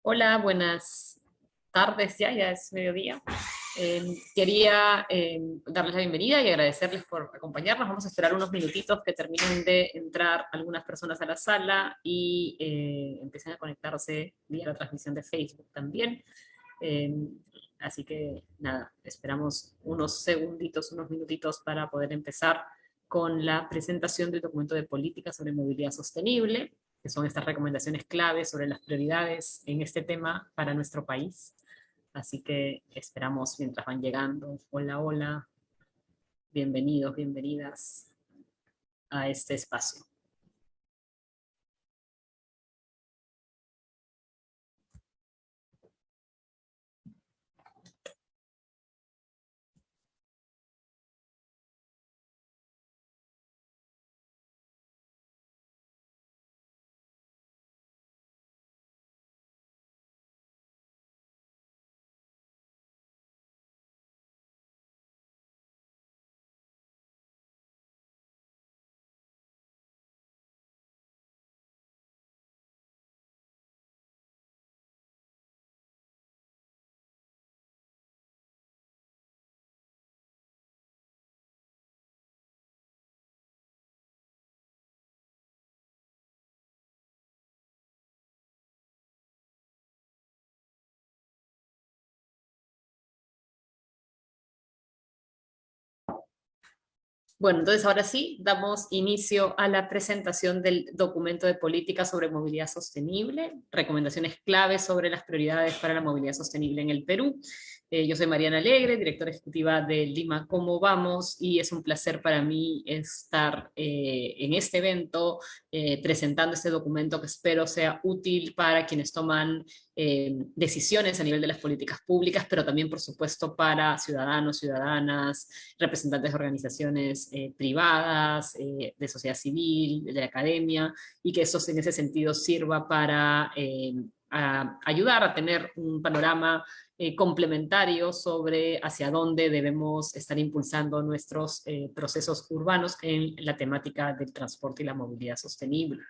Hola, buenas tardes, ya es mediodía. Quería darles la bienvenida y agradecerles por acompañarnos. Vamos a esperar unos minutitos que terminen de entrar algunas personas a la sala y empiecen a conectarse vía la transmisión de Facebook también. Eh, Así que nada, esperamos unos segunditos, unos minutitos para poder empezar con la presentación del documento de política sobre movilidad sostenible, que son estas recomendaciones claves sobre las prioridades en este tema para nuestro país. Así que esperamos mientras van llegando. Hola, hola, bienvenidos, bienvenidas a este espacio. Bueno, entonces ahora sí, damos inicio a la presentación del documento de política sobre movilidad sostenible, recomendaciones claves sobre las prioridades para la movilidad sostenible en el Perú. Yo soy Mariana Alegre, directora ejecutiva de Lima Cómo Vamos, y es un placer para mí estar en este evento presentando este documento que espero sea útil para quienes toman decisiones a nivel de las políticas públicas, pero también, por supuesto, para ciudadanos, ciudadanas, representantes de organizaciones privadas, de sociedad civil, de la academia, y que eso en ese sentido sirva para ayudar a tener un panorama complementario sobre hacia dónde debemos estar impulsando nuestros procesos urbanos en la temática del transporte y la movilidad sostenible.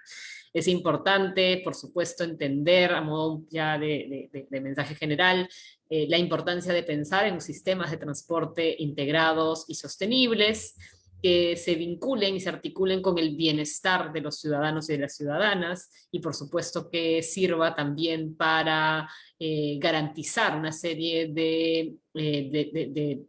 Es importante, por supuesto, entender a modo ya de mensaje general la importancia de pensar en sistemas de transporte integrados y sostenibles que se vinculen y se articulen con el bienestar de los ciudadanos y de las ciudadanas, y por supuesto que sirva también para garantizar una serie de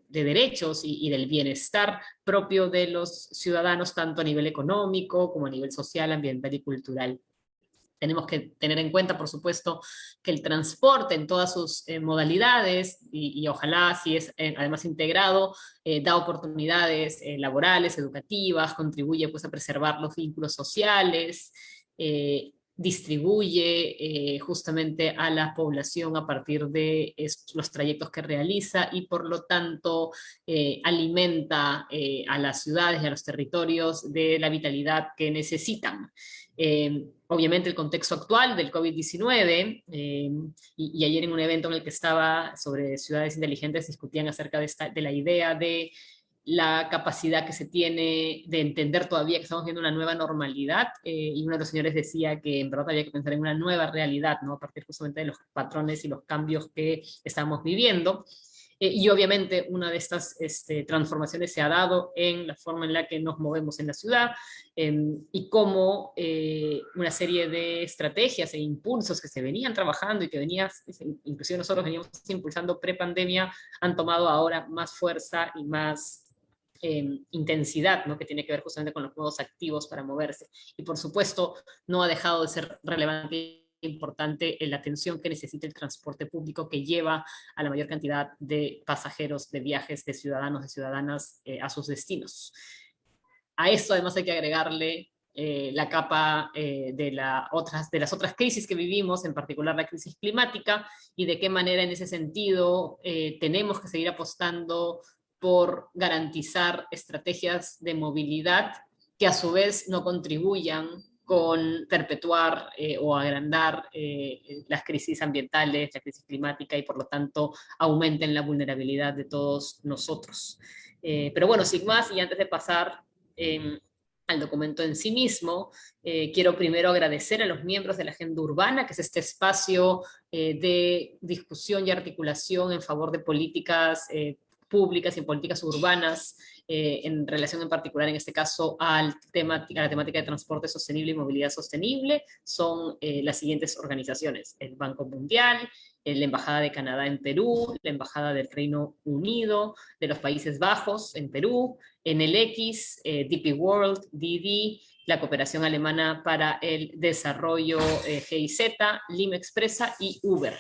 derechos y del bienestar propio de los ciudadanos, tanto a nivel económico como a nivel social, ambiental y cultural. Tenemos que tener en cuenta, por supuesto, que el transporte en todas sus modalidades, y ojalá si es además integrado, da oportunidades laborales, educativas, contribuye pues, a preservar los vínculos sociales, distribuye justamente a la población a partir de los trayectos que realiza y por lo tanto alimenta a las ciudades y a los territorios de la vitalidad que necesitan. Obviamente el contexto actual del COVID-19, y ayer en un evento en el que estaba sobre ciudades inteligentes discutían acerca de la idea de la capacidad que se tiene de entender todavía que estamos viendo una nueva normalidad, y uno de los señores decía que en verdad había que pensar en una nueva realidad, ¿no? A partir justamente de los patrones y los cambios que estamos viviendo. Y obviamente una de estas transformaciones se ha dado en la forma en la que nos movemos en la ciudad, y cómo una serie de estrategias e impulsos que se venían trabajando y que inclusive nosotros veníamos impulsando pre-pandemia, han tomado ahora más fuerza y más intensidad, ¿no? Que tiene que ver justamente con los nuevos activos para moverse. Y por supuesto, no ha dejado de ser relevante importante la atención que necesita el transporte público que lleva a la mayor cantidad de pasajeros, de viajes, de ciudadanos, de ciudadanas a sus destinos. A esto además hay que agregarle la capa de las otras crisis que vivimos, en particular la crisis climática, y de qué manera en ese sentido tenemos que seguir apostando por garantizar estrategias de movilidad que a su vez no contribuyan con perpetuar o agrandar las crisis ambientales, la crisis climática, y por lo tanto aumenten la vulnerabilidad de todos nosotros. Pero bueno, sin más, y antes de pasar al documento en sí mismo. Quiero primero agradecer a los miembros de la Agenda Urbana, que es este espacio de discusión y articulación en favor de políticas públicas y políticas urbanas, en relación en particular, en este caso, a la temática de transporte sostenible y movilidad sostenible. Son las siguientes organizaciones: el Banco Mundial, la Embajada de Canadá en Perú, la Embajada del Reino Unido, de los Países Bajos en Perú, NLX, DP World, DD, la Cooperación Alemana para el Desarrollo, GIZ, Lima Expresa y Uber.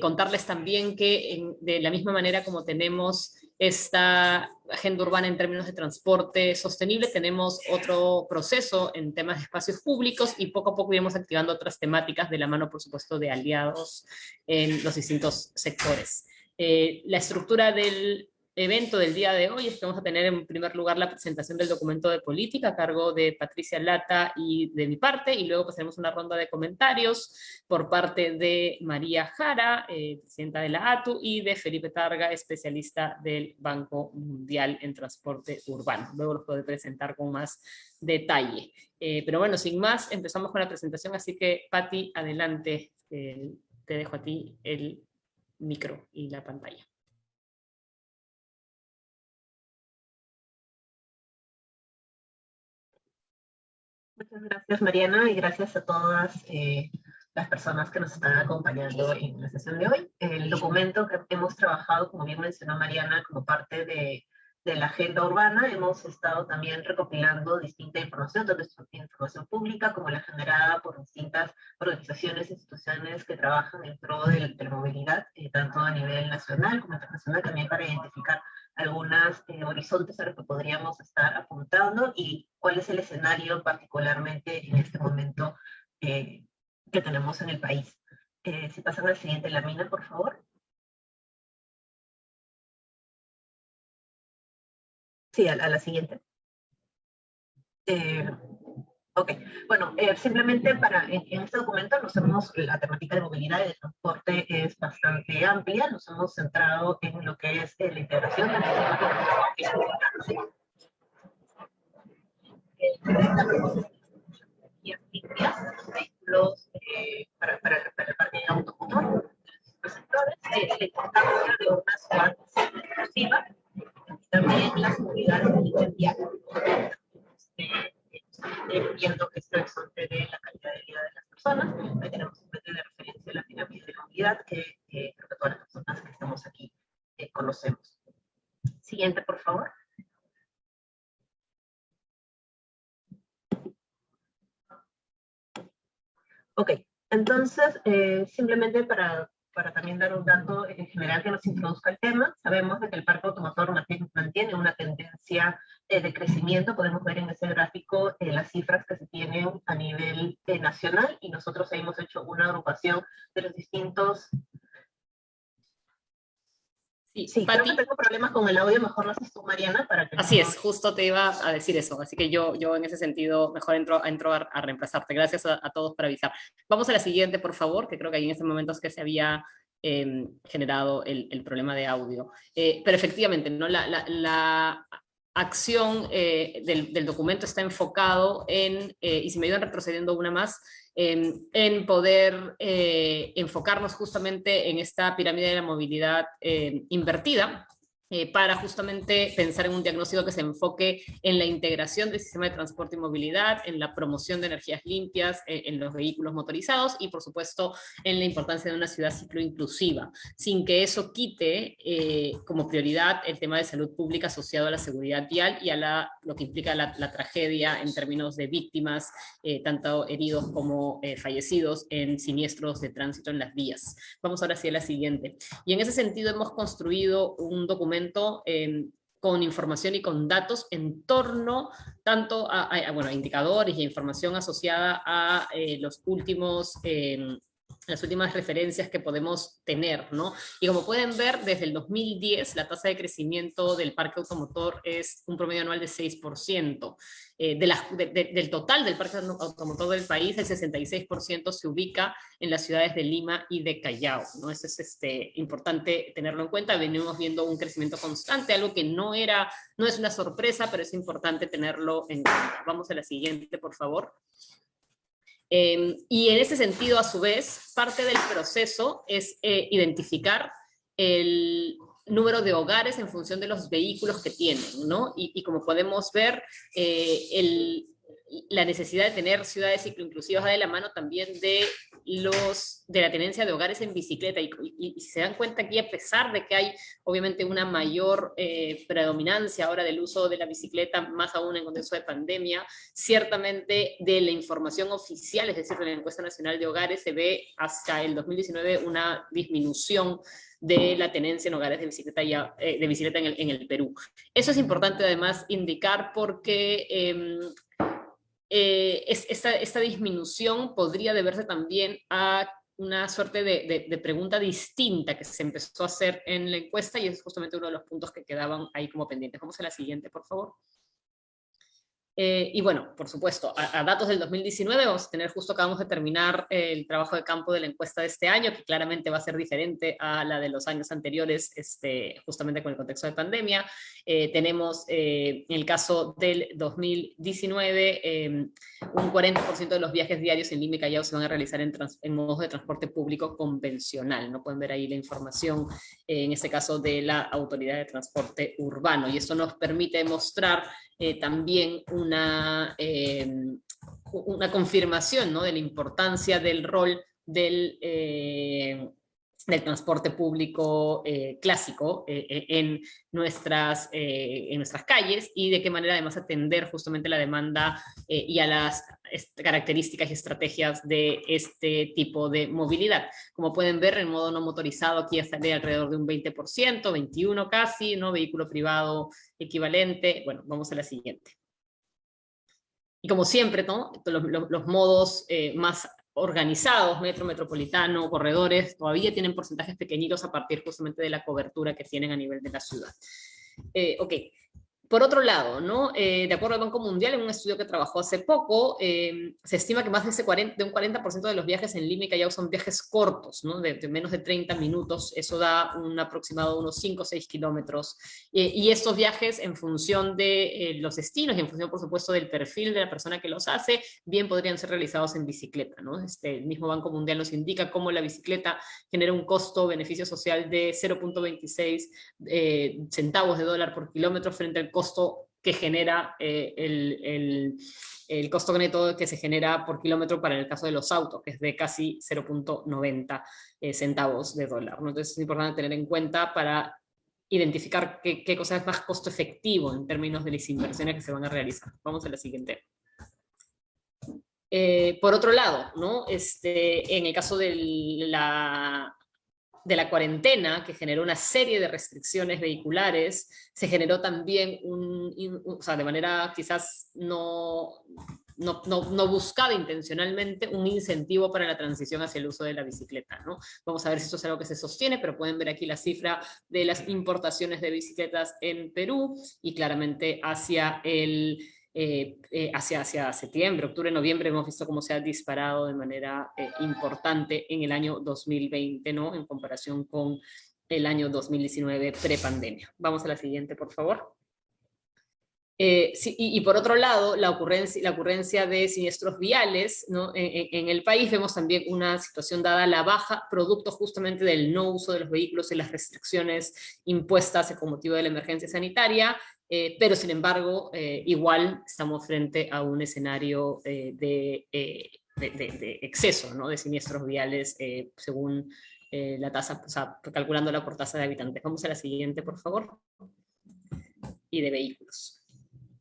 Contarles también que de la misma manera como tenemos esta agenda urbana en términos de transporte sostenible, tenemos otro proceso en temas de espacios públicos, y poco a poco iremos activando otras temáticas de la mano, por supuesto, de aliados en los distintos sectores. La estructura del evento del día de hoy es que vamos a tener en primer lugar la presentación del documento de política a cargo de Patricia Lata y de mi parte, y luego pasaremos una ronda de comentarios por parte de María Jara, presidenta de la ATU, y de Felipe Targa, especialista del Banco Mundial en Transporte Urbano. Luego los puedo presentar con más detalle. Pero bueno, sin más, empezamos con la presentación, así que Pati, adelante, te dejo a ti el micro y la pantalla. Muchas gracias, Mariana, y gracias a todas las personas que nos están acompañando en la sesión de hoy. El documento que hemos trabajado, como bien mencionó Mariana, como parte de la agenda urbana, hemos estado también recopilando distinta información, tanto información pública como la generada por distintas organizaciones e instituciones que trabajan en pro de la movilidad, tanto a nivel nacional como internacional, también para identificar algunos horizontes a los que podríamos estar apuntando y cuál es el escenario particularmente en este momento que tenemos en el país. Si pasan a la siguiente lámina, por favor. Sí, a la siguiente. Ok, bueno, simplemente en este documento la temática de movilidad y de transporte es bastante amplia, nos hemos centrado en lo que es la integración del sistema de transporte vehículos para el parque automotor, los sectores, la importancia de una ciudad inclusiva, también la seguridad vial, viendo este horizonte de la calidad de vida de las personas. Ahí tenemos un método de referencia a la pirámide de movilidad que creo que todas las personas que estamos aquí conocemos. Siguiente, por favor. Ok, entonces, simplemente para también dar un dato en general que nos introduzca el tema, sabemos de que el parque automotor mantiene una tendencia de crecimiento. Podemos ver en ese gráfico las cifras que se tienen a nivel nacional, y nosotros hemos hecho una agrupación de los distintos... Sí, creo que tengo problemas con el audio, mejor lo haces tú, Mariana, para que... Así es, justo te iba a decir eso, así que yo en ese sentido mejor entro a reemplazarte. Gracias a todos por avisar. Vamos a la siguiente, por favor, que creo que ahí en este momento es que se había generado el problema de audio. Pero efectivamente, ¿no? La acción del documento está enfocado en, y si me ayudan retrocediendo una más, en poder enfocarnos justamente en esta pirámide de la movilidad invertida, para justamente pensar en un diagnóstico que se enfoque en la integración del sistema de transporte y movilidad, en la promoción de energías limpias, en los vehículos motorizados, y por supuesto en la importancia de una ciudad cicloinclusiva, sin que eso quite como prioridad el tema de salud pública asociado a la seguridad vial y a lo que implica la tragedia en términos de víctimas, tanto heridos como fallecidos en siniestros de tránsito en las vías. Vamos ahora sí a la siguiente. Y en ese sentido hemos construido un documento con información y con datos en torno tanto a indicadores y a información asociada a los últimos referencias que podemos tener, ¿no? Y como pueden ver, desde el 2010 la tasa de crecimiento del parque automotor es un promedio anual de 6%. Del total del parque automotor del país, el 66% se ubica en las ciudades de Lima y de Callao, ¿no? Eso es importante tenerlo en cuenta. Venimos viendo un crecimiento constante, algo que no es una sorpresa, pero es importante tenerlo en cuenta. Vamos a la siguiente, por favor. Y en ese sentido, a su vez, parte del proceso es identificar el número de hogares en función de los vehículos que tienen, ¿no? Y como podemos ver, la necesidad de tener ciudades cicloinclusivas va de la mano también de la tenencia de hogares en bicicleta, y si se dan cuenta aquí, a pesar de que hay obviamente una mayor predominancia ahora del uso de la bicicleta, más aún en contexto de pandemia, ciertamente de la información oficial, es decir, de la encuesta nacional de hogares, se ve hasta el 2019 una disminución de la tenencia en hogares de bicicleta, en el Perú. Eso es importante además indicar porque esta disminución podría deberse también a una suerte de pregunta distinta que se empezó a hacer en la encuesta, y es justamente uno de los puntos que quedaban ahí como pendientes. Vamos a la siguiente, por favor. Y bueno, por supuesto, a datos del 2019 vamos a tener, justo acabamos de terminar el trabajo de campo de la encuesta de este año, que claramente va a ser diferente a la de los años anteriores, justamente con el contexto de pandemia. Tenemos, en el caso del 2019, un 40% de los viajes diarios en Lima y Callao se van a realizar en modos de transporte público convencional, ¿no? Pueden ver ahí la información, en este caso de la Autoridad de Transporte Urbano, y esto nos permite mostrar también una confirmación, ¿no?, de la importancia del rol del transporte público clásico en nuestras calles, y de qué manera además atender justamente la demanda y a las características y estrategias de este tipo de movilidad. Como pueden ver, en modo no motorizado aquí estaría alrededor de un 20%, 21% casi, ¿no? Vehículo privado equivalente. Bueno, vamos a la siguiente. Y como siempre, ¿no?, los modos más organizados, metro, metropolitano, corredores, todavía tienen porcentajes pequeñitos a partir justamente de la cobertura que tienen a nivel de la ciudad. Ok. Por otro lado, ¿no? De acuerdo al Banco Mundial, en un estudio que trabajó hace poco, se estima que más de un 40% de los viajes en Lima y Callao son viajes cortos, ¿no? De menos de 30 minutos, eso da un aproximado de unos 5 o 6 kilómetros. Y estos viajes, en función de los destinos y en función, por supuesto, del perfil de la persona que los hace, bien podrían ser realizados en bicicleta, ¿no? El mismo Banco Mundial nos indica cómo la bicicleta genera un costo-beneficio social de 0.26 centavos de dólar por kilómetro frente al costo que genera el costo neto que se genera por kilómetro para el caso de los autos, que es de casi 0.90 centavos de dólar, ¿no? Entonces es importante tener en cuenta para identificar qué cosa es más costo efectivo en términos de las inversiones que se van a realizar. Vamos a la siguiente. Por otro lado, ¿no? En el caso de la cuarentena, que generó una serie de restricciones vehiculares, se generó también o sea, de manera quizás no buscada intencionalmente, un incentivo para la transición hacia el uso de la bicicleta, ¿no? Vamos a ver si esto es algo que se sostiene, pero pueden ver aquí la cifra de las importaciones de bicicletas en Perú, y claramente hacia hacia septiembre, octubre, noviembre, hemos visto cómo se ha disparado de manera importante en el año 2020, ¿no?, en comparación con el año 2019 prepandemia. Vamos a la siguiente, por favor. Sí, y por otro lado, la ocurrencia de siniestros viales, ¿no?, en el país, vemos también una situación dada la baja, producto justamente del no uso de los vehículos y las restricciones impuestas con motivo de la emergencia sanitaria, pero sin embargo, igual estamos frente a un escenario de exceso, ¿no?, de siniestros viales según la tasa, o sea, calculándola por tasa de habitantes. Vamos a la siguiente, por favor. Y de vehículos.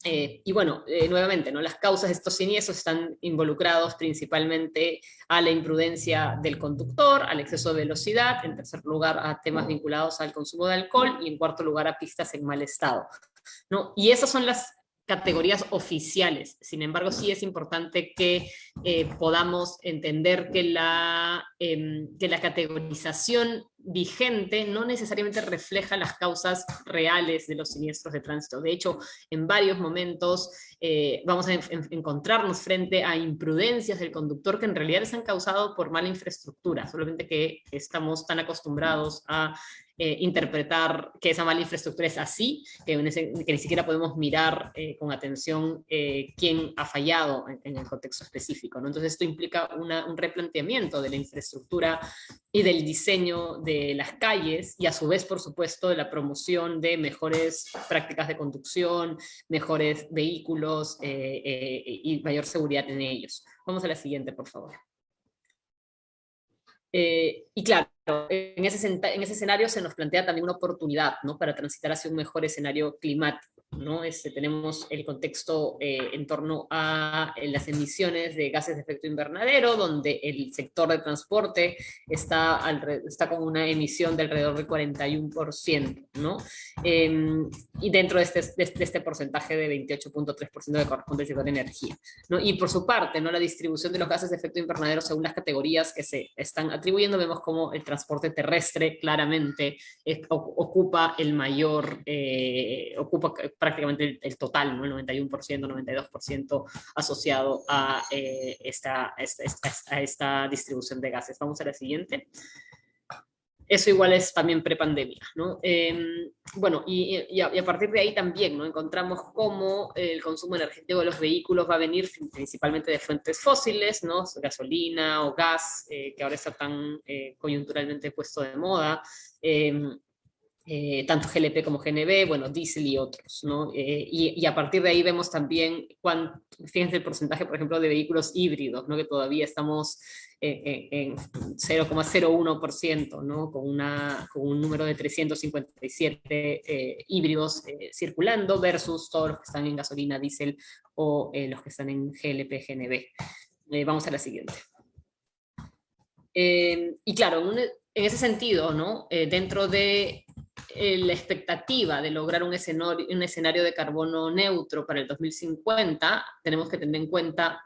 Y bueno, nuevamente, ¿no?, las causas de estos siniestros están involucrados principalmente a la imprudencia del conductor, al exceso de velocidad, en tercer lugar a temas vinculados al consumo de alcohol, y en cuarto lugar a pistas en mal estado, ¿no? Y esas son las categorías oficiales. Sin embargo, sí es importante que podamos entender que la categorización vigente no necesariamente refleja las causas reales de los siniestros de tránsito. De hecho, en varios momentos vamos a encontrarnos frente a imprudencias del conductor que en realidad se han causado por mala infraestructura, solamente que estamos tan acostumbrados a interpretar que esa mala infraestructura es así, que ni siquiera podemos mirar con atención quién ha fallado en el contexto específico, ¿no? Entonces esto implica un replanteamiento de la infraestructura y del diseño de las calles, y a su vez, por supuesto, de la promoción de mejores prácticas de conducción, mejores vehículos y mayor seguridad en ellos. Vamos a la siguiente, por favor. Y claro, en ese escenario se nos plantea también una oportunidad, ¿no?, para transitar hacia un mejor escenario climático, ¿no? Tenemos el contexto en torno a las emisiones de gases de efecto invernadero, donde el sector de transporte está con una emisión de alrededor del 41%, ¿no? Y dentro de este porcentaje de 28.3% que corresponde al sector de energía, ¿no? Y por su parte, ¿no?, la distribución de los gases de efecto invernadero según las categorías que se están atribuyendo, vemos como el transporte terrestre claramente ocupa el mayor, ocupa prácticamente el total, ¿no? El 91%, 92% asociado a esta distribución de gases. Vamos a la siguiente. Eso igual es también prepandemia, ¿no? Bueno, y a partir de ahí también, ¿no?, encontramos cómo el consumo energético de los vehículos va a venir principalmente de fuentes fósiles, ¿no?, gasolina o gas, que ahora está tan coyunturalmente puesto de moda, tanto GLP como GNV, bueno, diésel y otros, ¿no? Y a partir de ahí vemos también, fíjense el porcentaje, por ejemplo, de vehículos híbridos, ¿no?, que todavía estamos en 0,01%, ¿no?, con un número de 357 híbridos circulando, versus todos los que están en gasolina, diésel o los que están en GLP, GNV. Vamos a la siguiente. Y claro, en ese sentido, ¿no?, dentro de la expectativa de lograr un escenario de carbono neutro para el 2050, tenemos que tener en cuenta,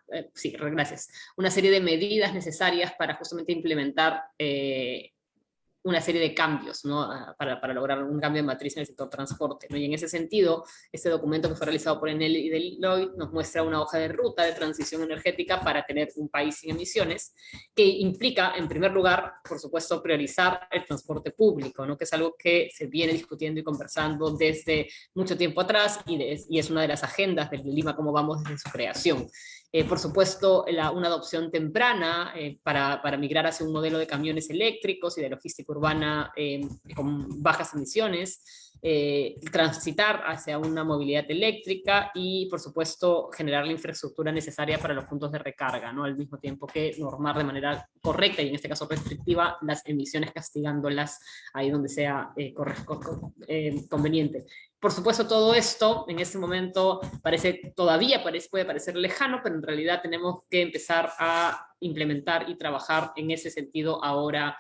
una serie de medidas necesarias para justamente implementar una serie de cambios, ¿no?, para lograr un cambio de matriz en el sector transporte, ¿no? Y en ese sentido, este documento que fue realizado por Enel y Deloitte nos muestra una hoja de ruta de transición energética para tener un país sin emisiones, que implica, en primer lugar, por supuesto, priorizar el transporte público, ¿no?, que es algo que se viene discutiendo y conversando desde mucho tiempo atrás, y es una de las agendas del Lima Cómo Vamos desde su creación. Por supuesto, una adopción temprana para migrar hacia un modelo de camiones eléctricos y de logística urbana con bajas emisiones, transitar hacia una movilidad eléctrica y, por supuesto, generar la infraestructura necesaria para los puntos de recarga, ¿no?, al mismo tiempo que normar de manera correcta y en este caso restrictiva las emisiones, castigándolas ahí donde sea conveniente. Por supuesto, todo esto en este momento puede parecer lejano, pero en realidad tenemos que empezar a implementar y trabajar en ese sentido ahora,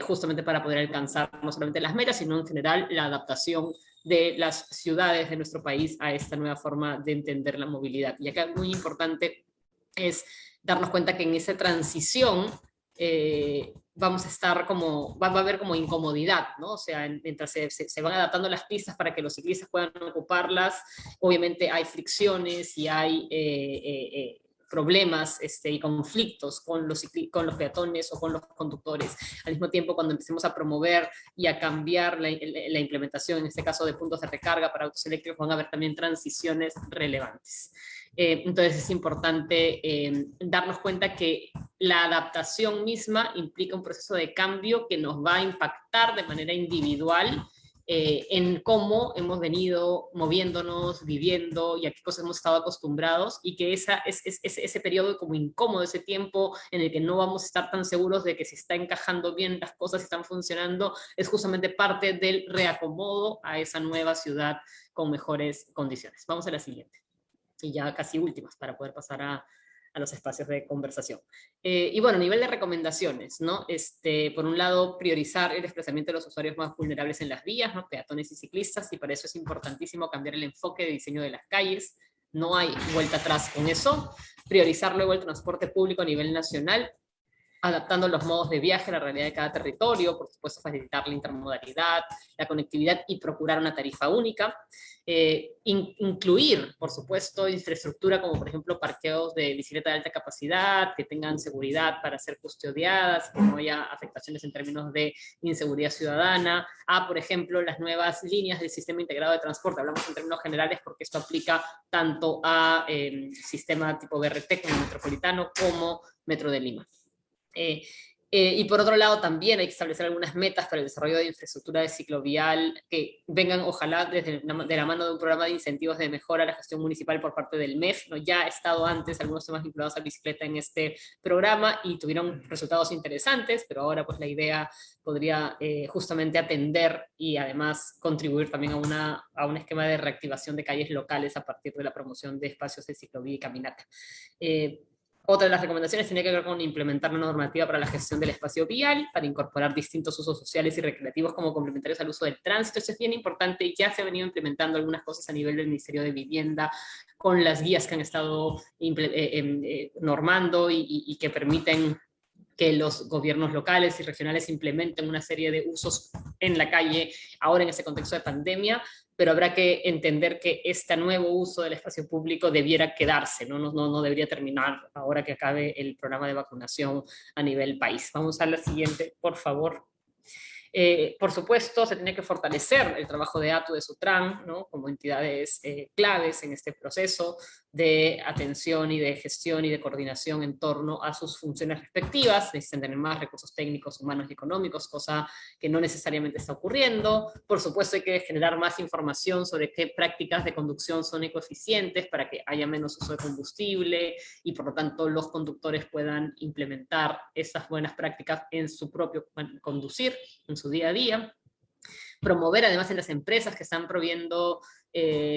justamente para poder alcanzar no solamente las metas, sino en general la adaptación de las ciudades de nuestro país a esta nueva forma de entender la movilidad. Y acá muy importante es darnos cuenta que en esa transición va a haber como incomodidad, ¿no? O sea, mientras se van adaptando las pistas para que los ciclistas puedan ocuparlas, obviamente hay fricciones y hay problemas y conflictos con los peatones o con los conductores. Al mismo tiempo, cuando empecemos a promover y a cambiar la implementación, en este caso de puntos de recarga para autos eléctricos, van a haber también transiciones relevantes. Entonces es importante darnos cuenta que la adaptación misma implica un proceso de cambio que nos va a impactar de manera individual en cómo hemos venido moviéndonos, viviendo y a qué cosas hemos estado acostumbrados, y que ese periodo como incómodo, ese tiempo en el que no vamos a estar tan seguros de que se está encajando bien las cosas, están funcionando, es justamente parte del reacomodo a esa nueva ciudad con mejores condiciones. Vamos a la siguiente. Y ya casi últimas para poder pasar a los espacios de conversación. Y bueno, a nivel de recomendaciones, ¿no? Por un lado, priorizar el desplazamiento de los usuarios más vulnerables en las vías, ¿no?, peatones y ciclistas, y para eso es importantísimo cambiar el enfoque de diseño de las calles, no hay vuelta atrás con eso. Priorizar luego el transporte público a nivel nacional, adaptando los modos de viaje a la realidad de cada territorio, por supuesto facilitar la intermodalidad, la conectividad y procurar una tarifa única. Incluir, por supuesto, infraestructura como por ejemplo parqueos de bicicleta de alta capacidad, que tengan seguridad para ser custodiadas, que no haya afectaciones en términos de inseguridad ciudadana. Por ejemplo, las nuevas líneas del sistema integrado de transporte, hablamos en términos generales porque esto aplica tanto a sistema tipo BRT como metropolitano como Metro de Lima. Y por otro lado también hay que establecer algunas metas para el desarrollo de infraestructura de ciclovial que vengan ojalá de la mano de un programa de incentivos de mejora a la gestión municipal por parte del MEF. ¿No? Ya ha estado antes algunos temas vinculados a bicicleta en este programa y tuvieron resultados interesantes, pero ahora pues la idea podría justamente atender y además contribuir también a un esquema de reactivación de calles locales a partir de la promoción de espacios de ciclovía y caminata. Otra de las recomendaciones tiene que ver con implementar una normativa para la gestión del espacio vial, para incorporar distintos usos sociales y recreativos como complementarios al uso del tránsito. Eso es bien importante, ya se ha venido implementando algunas cosas a nivel del Ministerio de Vivienda, con las guías que han estado normando y que permiten que los gobiernos locales y regionales implementen una serie de usos en la calle, ahora en este contexto de pandemia, pero habrá que entender que este nuevo uso del espacio público debiera quedarse, no debería terminar ahora que acabe el programa de vacunación a nivel país. Vamos a la siguiente, por favor. Por supuesto, se tiene que fortalecer el trabajo de ATU, de Sutran, ¿no? Como entidades claves en este proceso de atención y de gestión y de coordinación en torno a sus funciones respectivas. Necesitan tener más recursos técnicos, humanos y económicos, cosa que no necesariamente está ocurriendo. Por supuesto, hay que generar más información sobre qué prácticas de conducción son ecoeficientes para que haya menos uso de combustible y por lo tanto los conductores puedan implementar esas buenas prácticas en su propio conducir, en su día a día. Promover además en las empresas que están proviendo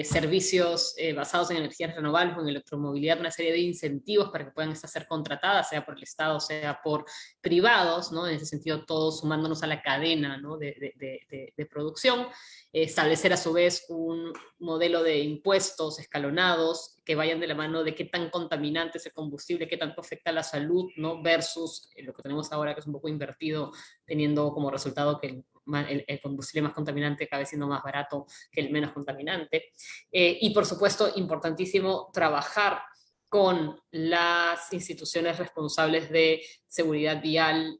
servicios basados en energías renovables o en electromovilidad, una serie de incentivos para que puedan ser contratadas, sea por el Estado, sea por privados, ¿no? En ese sentido, todos sumándonos a la cadena, ¿no? de producción. Establecer a su vez un modelo de impuestos escalonados que vayan de la mano de qué tan contaminante es el combustible, qué tanto afecta a la salud, ¿no? Versus lo que tenemos ahora, que es un poco invertido, teniendo como resultado que el combustible más contaminante cada vez siendo más barato que el menos contaminante. Y por supuesto, importantísimo trabajar con las instituciones responsables de seguridad vial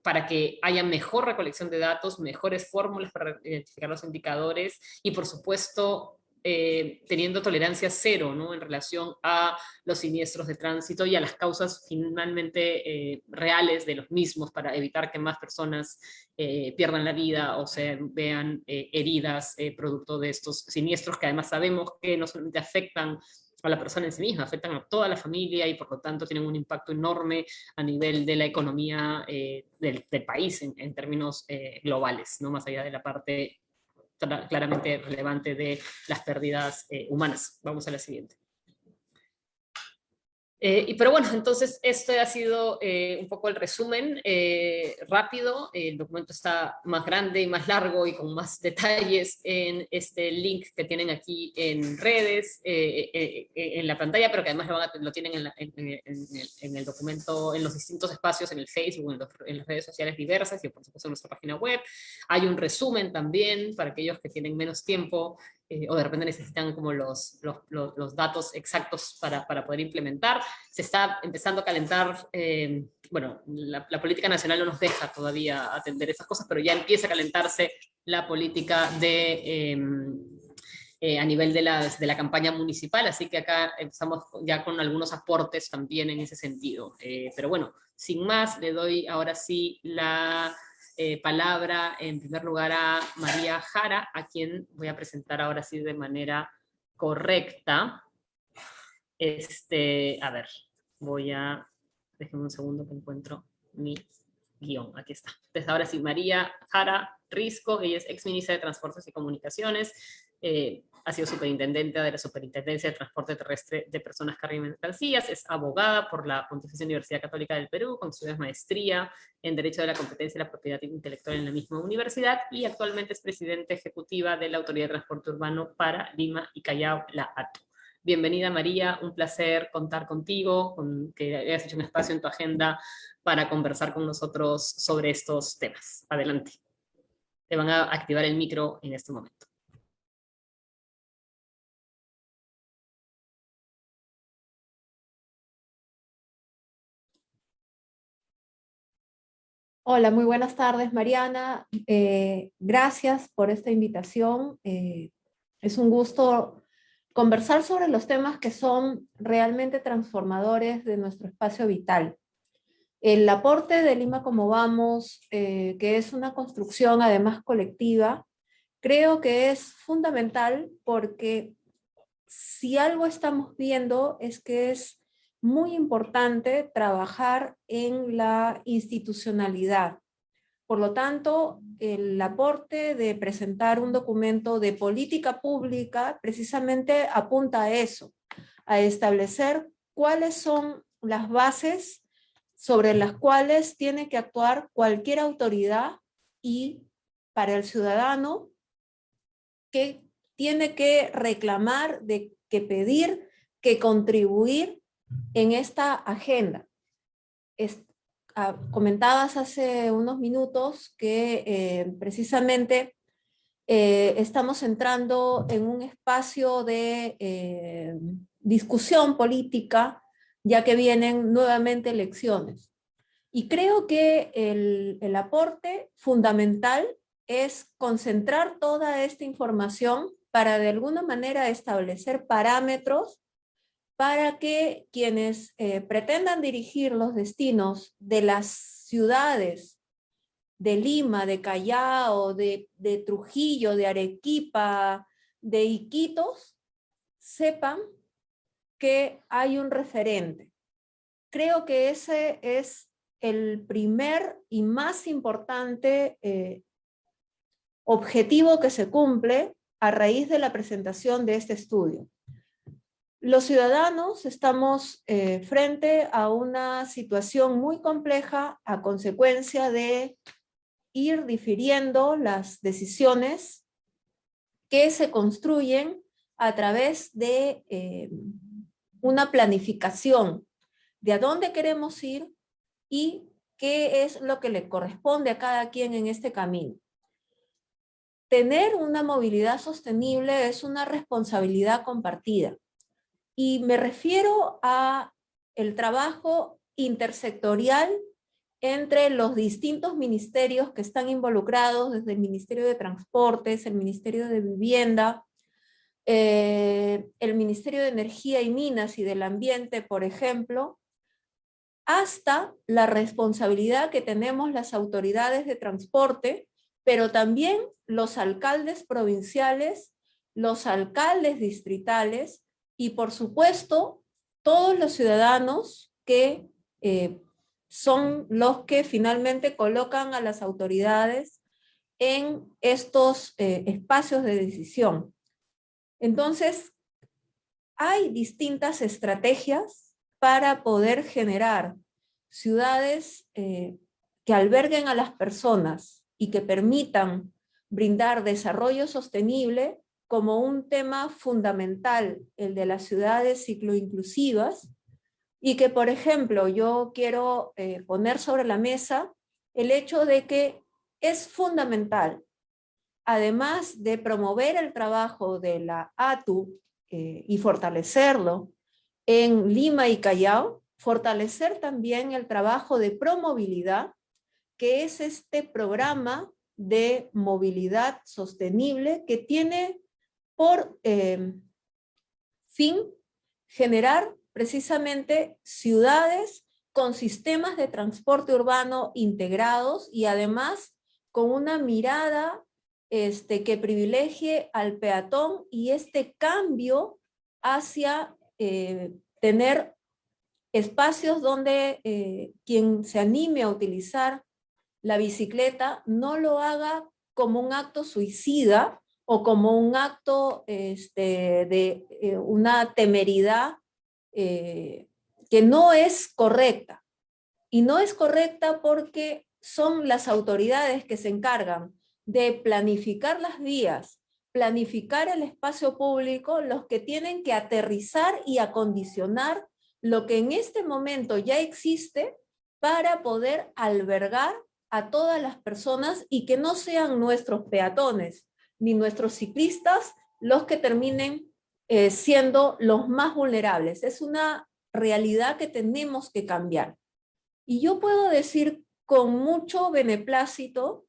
para que haya mejor recolección de datos, mejores fórmulas para identificar los indicadores y por supuesto teniendo tolerancia cero, ¿no? En relación a los siniestros de tránsito y a las causas finalmente reales de los mismos para evitar que más personas pierdan la vida o se vean heridas producto de estos siniestros que además sabemos que no solamente afectan a la persona en sí misma, afectan a toda la familia y por lo tanto tienen un impacto enorme a nivel de la economía del país en términos globales, ¿no? Más allá de la parte claramente relevante de las pérdidas humanas. Vamos a la siguiente. Pero bueno, entonces este ha sido un poco el resumen rápido. El documento está más grande y más largo y con más detalles en este link que tienen aquí en redes, en la pantalla, pero que además lo tienen en el documento, en los distintos espacios, en el Facebook, en las redes sociales diversas y por supuesto en nuestra página web. Hay un resumen también para aquellos que tienen menos tiempo o de repente necesitan como los datos exactos para poder implementar. Se está empezando a calentar, bueno, la política nacional no nos deja todavía atender esas cosas, pero ya empieza a calentarse la política a nivel de la campaña municipal, así que acá empezamos ya con algunos aportes también en ese sentido. Pero bueno, sin más, le doy ahora sí la palabra en primer lugar a María Jara, a quien voy a presentar ahora sí de manera correcta. A ver, déjenme un segundo que encuentro mi guión, aquí está. Entonces ahora sí, María Jara Risco, ella es ex ministra de Transportes y Comunicaciones, ha sido superintendente de la Superintendencia de Transporte Terrestre de Personas, Carga y Mercancías, es abogada por la Pontificia Universidad Católica del Perú, con estudios de maestría en Derecho de la Competencia y la Propiedad Intelectual en la misma universidad, y actualmente es presidenta ejecutiva de la Autoridad de Transporte Urbano para Lima y Callao, la ATU. Bienvenida María, un placer contar contigo, que hayas hecho un espacio en tu agenda para conversar con nosotros sobre estos temas. Adelante. Te van a activar el micro en este momento. Hola, muy buenas tardes, Mariana. Gracias por esta invitación. Es un gusto conversar sobre los temas que son realmente transformadores de nuestro espacio vital. El aporte de Lima Como Vamos, que es una construcción además colectiva, creo que es fundamental porque si algo estamos viendo es que es muy importante trabajar en la institucionalidad. Por lo tanto, el aporte de presentar un documento de política pública precisamente apunta a eso, a establecer cuáles son las bases sobre las cuales tiene que actuar cualquier autoridad y para el ciudadano que tiene que reclamar, que pedir, que contribuir en esta agenda. Comentabas hace unos minutos que precisamente estamos entrando en un espacio de discusión política, ya que vienen nuevamente elecciones. Y creo que el aporte fundamental es concentrar toda esta información para de alguna manera establecer parámetros para que quienes pretendan dirigir los destinos de las ciudades de Lima, de Callao, de Trujillo, de Arequipa, de Iquitos, sepan que hay un referente. Creo que ese es el primer y más importante objetivo que se cumple a raíz de la presentación de este estudio. Los ciudadanos estamos frente a una situación muy compleja a consecuencia de ir difiriendo las decisiones que se construyen a través de una planificación de a dónde queremos ir y qué es lo que le corresponde a cada quien en este camino. Tener una movilidad sostenible es una responsabilidad compartida. Y me refiero a el trabajo intersectorial entre los distintos ministerios que están involucrados, desde el Ministerio de Transportes, el Ministerio de Vivienda, el Ministerio de Energía y Minas y del Ambiente, por ejemplo, hasta la responsabilidad que tenemos las autoridades de transporte, pero también los alcaldes provinciales, los alcaldes distritales, y por supuesto, todos los ciudadanos que son los que finalmente colocan a las autoridades en estos espacios de decisión. Entonces, hay distintas estrategias para poder generar ciudades que alberguen a las personas y que permitan brindar desarrollo sostenible como un tema fundamental, el de las ciudades cicloinclusivas, y que, por ejemplo, yo quiero poner sobre la mesa el hecho de que es fundamental, además de promover el trabajo de la ATU y fortalecerlo en Lima y Callao, fortalecer también el trabajo de Promovilidad, que es este programa de movilidad sostenible que tiene por fin generar precisamente ciudades con sistemas de transporte urbano integrados y además con una mirada que privilegie al peatón y este cambio hacia tener espacios donde quien se anime a utilizar la bicicleta no lo haga como un acto suicida o como un acto de una temeridad que no es correcta. Y no es correcta porque son las autoridades que se encargan de planificar las vías, planificar el espacio público los que tienen que aterrizar y acondicionar lo que en este momento ya existe para poder albergar a todas las personas y que no sean nuestros peatones ni nuestros ciclistas los que terminen siendo los más vulnerables. Es una realidad que tenemos que cambiar. Y yo puedo decir con mucho beneplácito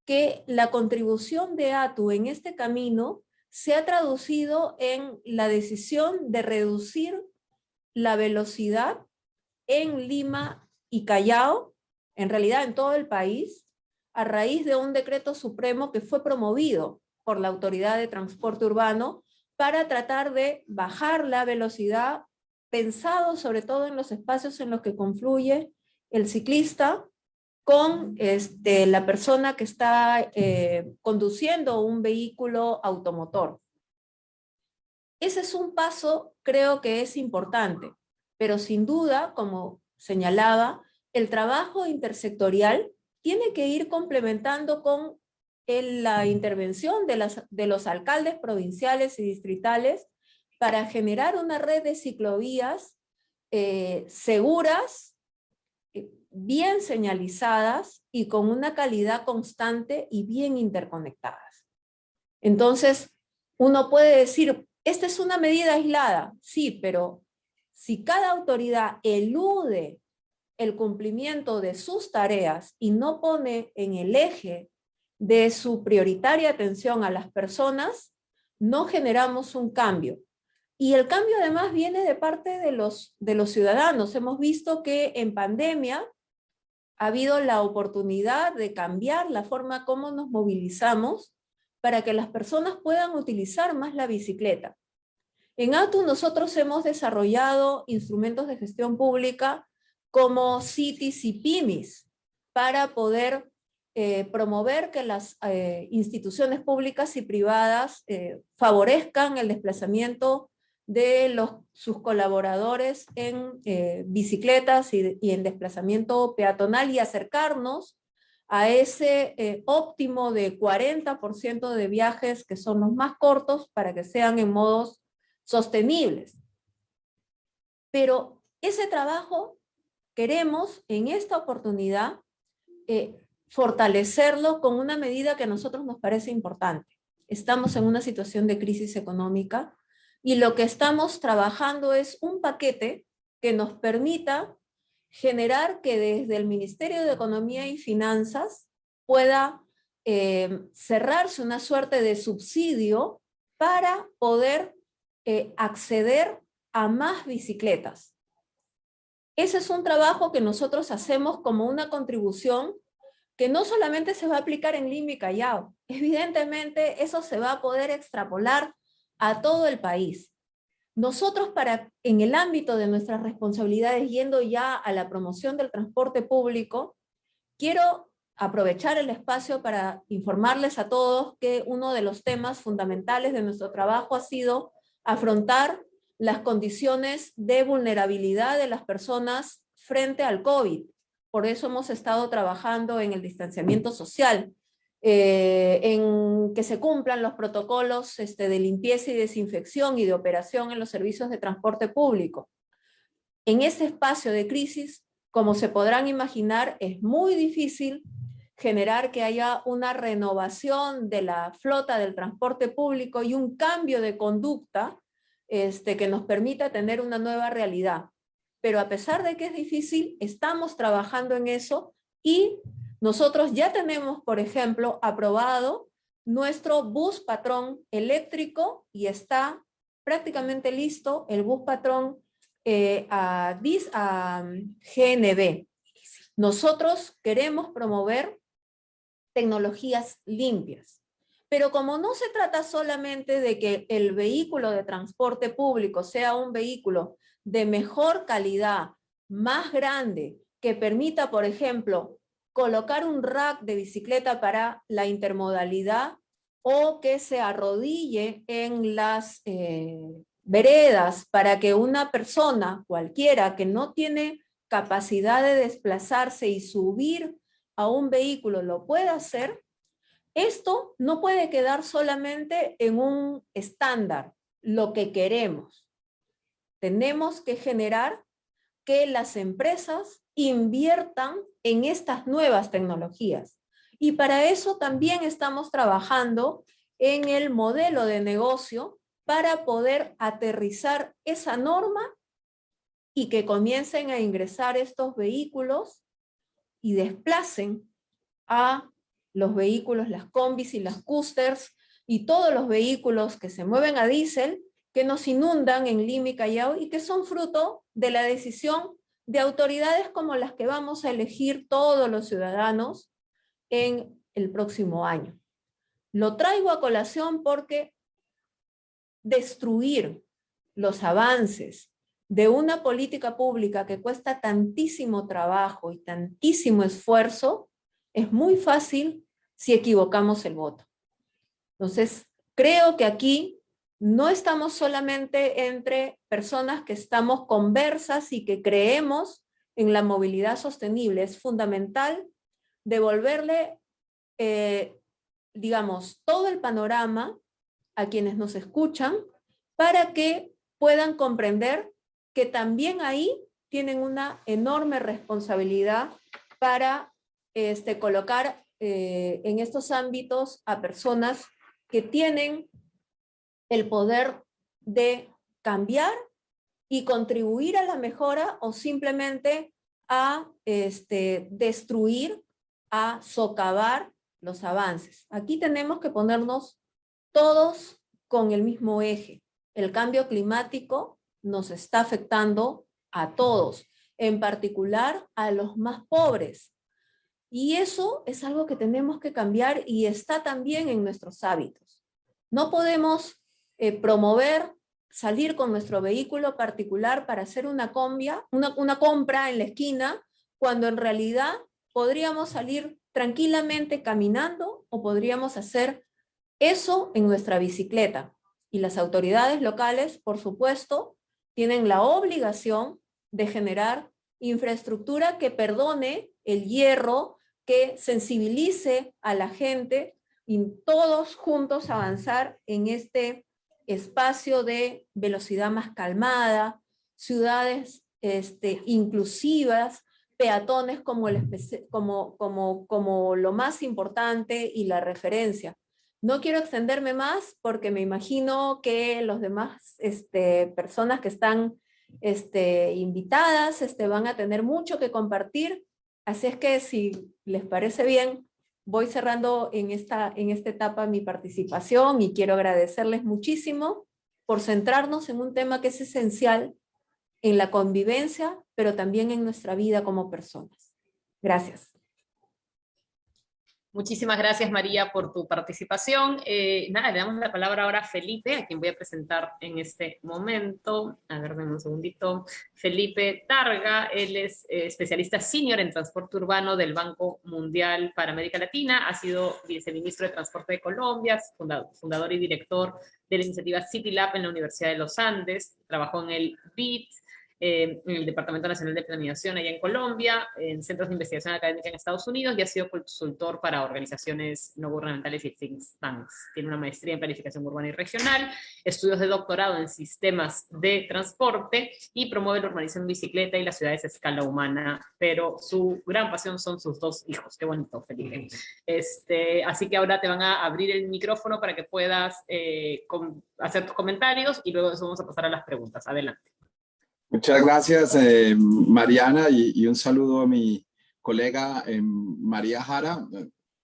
que la contribución de ATU en este camino se ha traducido en la decisión de reducir la velocidad en Lima y Callao, en realidad en todo el país, a raíz de un decreto supremo que fue promovido por la Autoridad de Transporte Urbano para tratar de bajar la velocidad, pensado sobre todo en los espacios en los que confluye el ciclista con la persona que está conduciendo un vehículo automotor. Ese es un paso, creo que es importante, pero sin duda, como señalaba, el trabajo intersectorial tiene que ir complementando con la intervención de los alcaldes provinciales y distritales para generar una red de ciclovías seguras, bien señalizadas y con una calidad constante y bien interconectadas. Entonces, uno puede decir, esta es una medida aislada, sí, pero si cada autoridad elude el cumplimiento de sus tareas y no pone en el eje de su prioritaria atención a las personas, no generamos un cambio. Y el cambio además viene de parte de los ciudadanos. Hemos visto que en pandemia ha habido la oportunidad de cambiar la forma como nos movilizamos para que las personas puedan utilizar más la bicicleta. En ATU nosotros hemos desarrollado instrumentos de gestión pública como CITIS y PIMIS para poder promover que las instituciones públicas y privadas favorezcan el desplazamiento de sus colaboradores en bicicletas y en desplazamiento peatonal y acercarnos a ese óptimo de 40% de viajes que son los más cortos para que sean en modos sostenibles. Pero ese trabajo queremos en esta oportunidad fortalecerlo con una medida que a nosotros nos parece importante. Estamos en una situación de crisis económica y lo que estamos trabajando es un paquete que nos permita generar que desde el Ministerio de Economía y Finanzas pueda cerrarse una suerte de subsidio para poder acceder a más bicicletas. Ese es un trabajo que nosotros hacemos como una contribución que no solamente se va a aplicar en Lima y Callao, evidentemente eso se va a poder extrapolar a todo el país. Nosotros en el ámbito de nuestras responsabilidades, yendo ya a la promoción del transporte público, quiero aprovechar el espacio para informarles a todos que uno de los temas fundamentales de nuestro trabajo ha sido afrontar las condiciones de vulnerabilidad de las personas frente al COVID. Por eso hemos estado trabajando en el distanciamiento social, en que se cumplan los protocolos de limpieza y desinfección y de operación en los servicios de transporte público. En ese espacio de crisis, como se podrán imaginar, es muy difícil generar que haya una renovación de la flota del transporte público y un cambio de conducta que nos permita tener una nueva realidad. Pero a pesar de que es difícil, estamos trabajando en eso y nosotros ya tenemos, por ejemplo, aprobado nuestro bus patrón eléctrico y está prácticamente listo el bus patrón a GNB. Nosotros queremos promover tecnologías limpias. Pero como no se trata solamente de que el vehículo de transporte público sea un vehículo de mejor calidad, más grande, que permita, por ejemplo, colocar un rack de bicicleta para la intermodalidad o que se arrodille en las veredas para que una persona cualquiera que no tiene capacidad de desplazarse y subir a un vehículo lo pueda hacer, Esto no puede quedar solamente en un estándar, lo que queremos. Tenemos que generar que las empresas inviertan en estas nuevas tecnologías. Y para eso también estamos trabajando en el modelo de negocio para poder aterrizar esa norma y que comiencen a ingresar estos vehículos y desplacen a los vehículos, las combis y las coasters y todos los vehículos que se mueven a diésel que nos inundan en Lima y Callao y que son fruto de la decisión de autoridades como las que vamos a elegir todos los ciudadanos en el próximo año. Lo traigo a colación porque destruir los avances de una política pública que cuesta tantísimo trabajo y tantísimo esfuerzo es muy fácil si equivocamos el voto. Entonces, creo que aquí no estamos solamente entre personas que estamos conversas y que creemos en la movilidad sostenible. Es fundamental devolverle, digamos, todo el panorama a quienes nos escuchan para que puedan comprender que también ahí tienen una enorme responsabilidad para colocar en estos ámbitos a personas que tienen el poder de cambiar y contribuir a la mejora o simplemente a destruir, a socavar los avances. Aquí tenemos que ponernos todos con el mismo eje. El cambio climático nos está afectando a todos, en particular a los más pobres. Y eso es algo que tenemos que cambiar y está también en nuestros hábitos. No podemos promover salir con nuestro vehículo particular para hacer una compra en la esquina, cuando en realidad podríamos salir tranquilamente caminando o podríamos hacer eso en nuestra bicicleta. Y las autoridades locales, por supuesto, tienen la obligación de generar infraestructura que perdone el hierro, que sensibilice a la gente y todos juntos avanzar en este espacio de velocidad más calmada, ciudades inclusivas, peatones como lo más importante y la referencia. No quiero extenderme más porque me imagino que los demás personas que están invitadas van a tener mucho que compartir. Así es que si les parece bien, voy cerrando en esta etapa mi participación y quiero agradecerles muchísimo por centrarnos en un tema que es esencial en la convivencia, pero también en nuestra vida como personas. Gracias. Muchísimas gracias, María, por tu participación. Le damos la palabra ahora a Felipe, a quien voy a presentar en este momento. A ver, denme un segundito. Felipe Targa, él es especialista senior en transporte urbano del Banco Mundial para América Latina, ha sido viceministro de Transporte de Colombia, fundador y director de la iniciativa City Lab en la Universidad de los Andes, trabajó en el BIT, en el Departamento Nacional de Planeación allá en Colombia, en centros de investigación académica en Estados Unidos, y ha sido consultor para organizaciones no gubernamentales y think tanks. Tiene una maestría en planificación urbana y regional, estudios de doctorado en sistemas de transporte y promueve la urbanización en bicicleta y las ciudades a escala humana, pero su gran pasión son sus dos hijos. Qué bonito, Felipe. Así que ahora te van a abrir el micrófono para que puedas hacer tus comentarios y luego vamos a pasar a las preguntas. Adelante. Muchas gracias, Mariana, y un saludo a mi colega María Jara,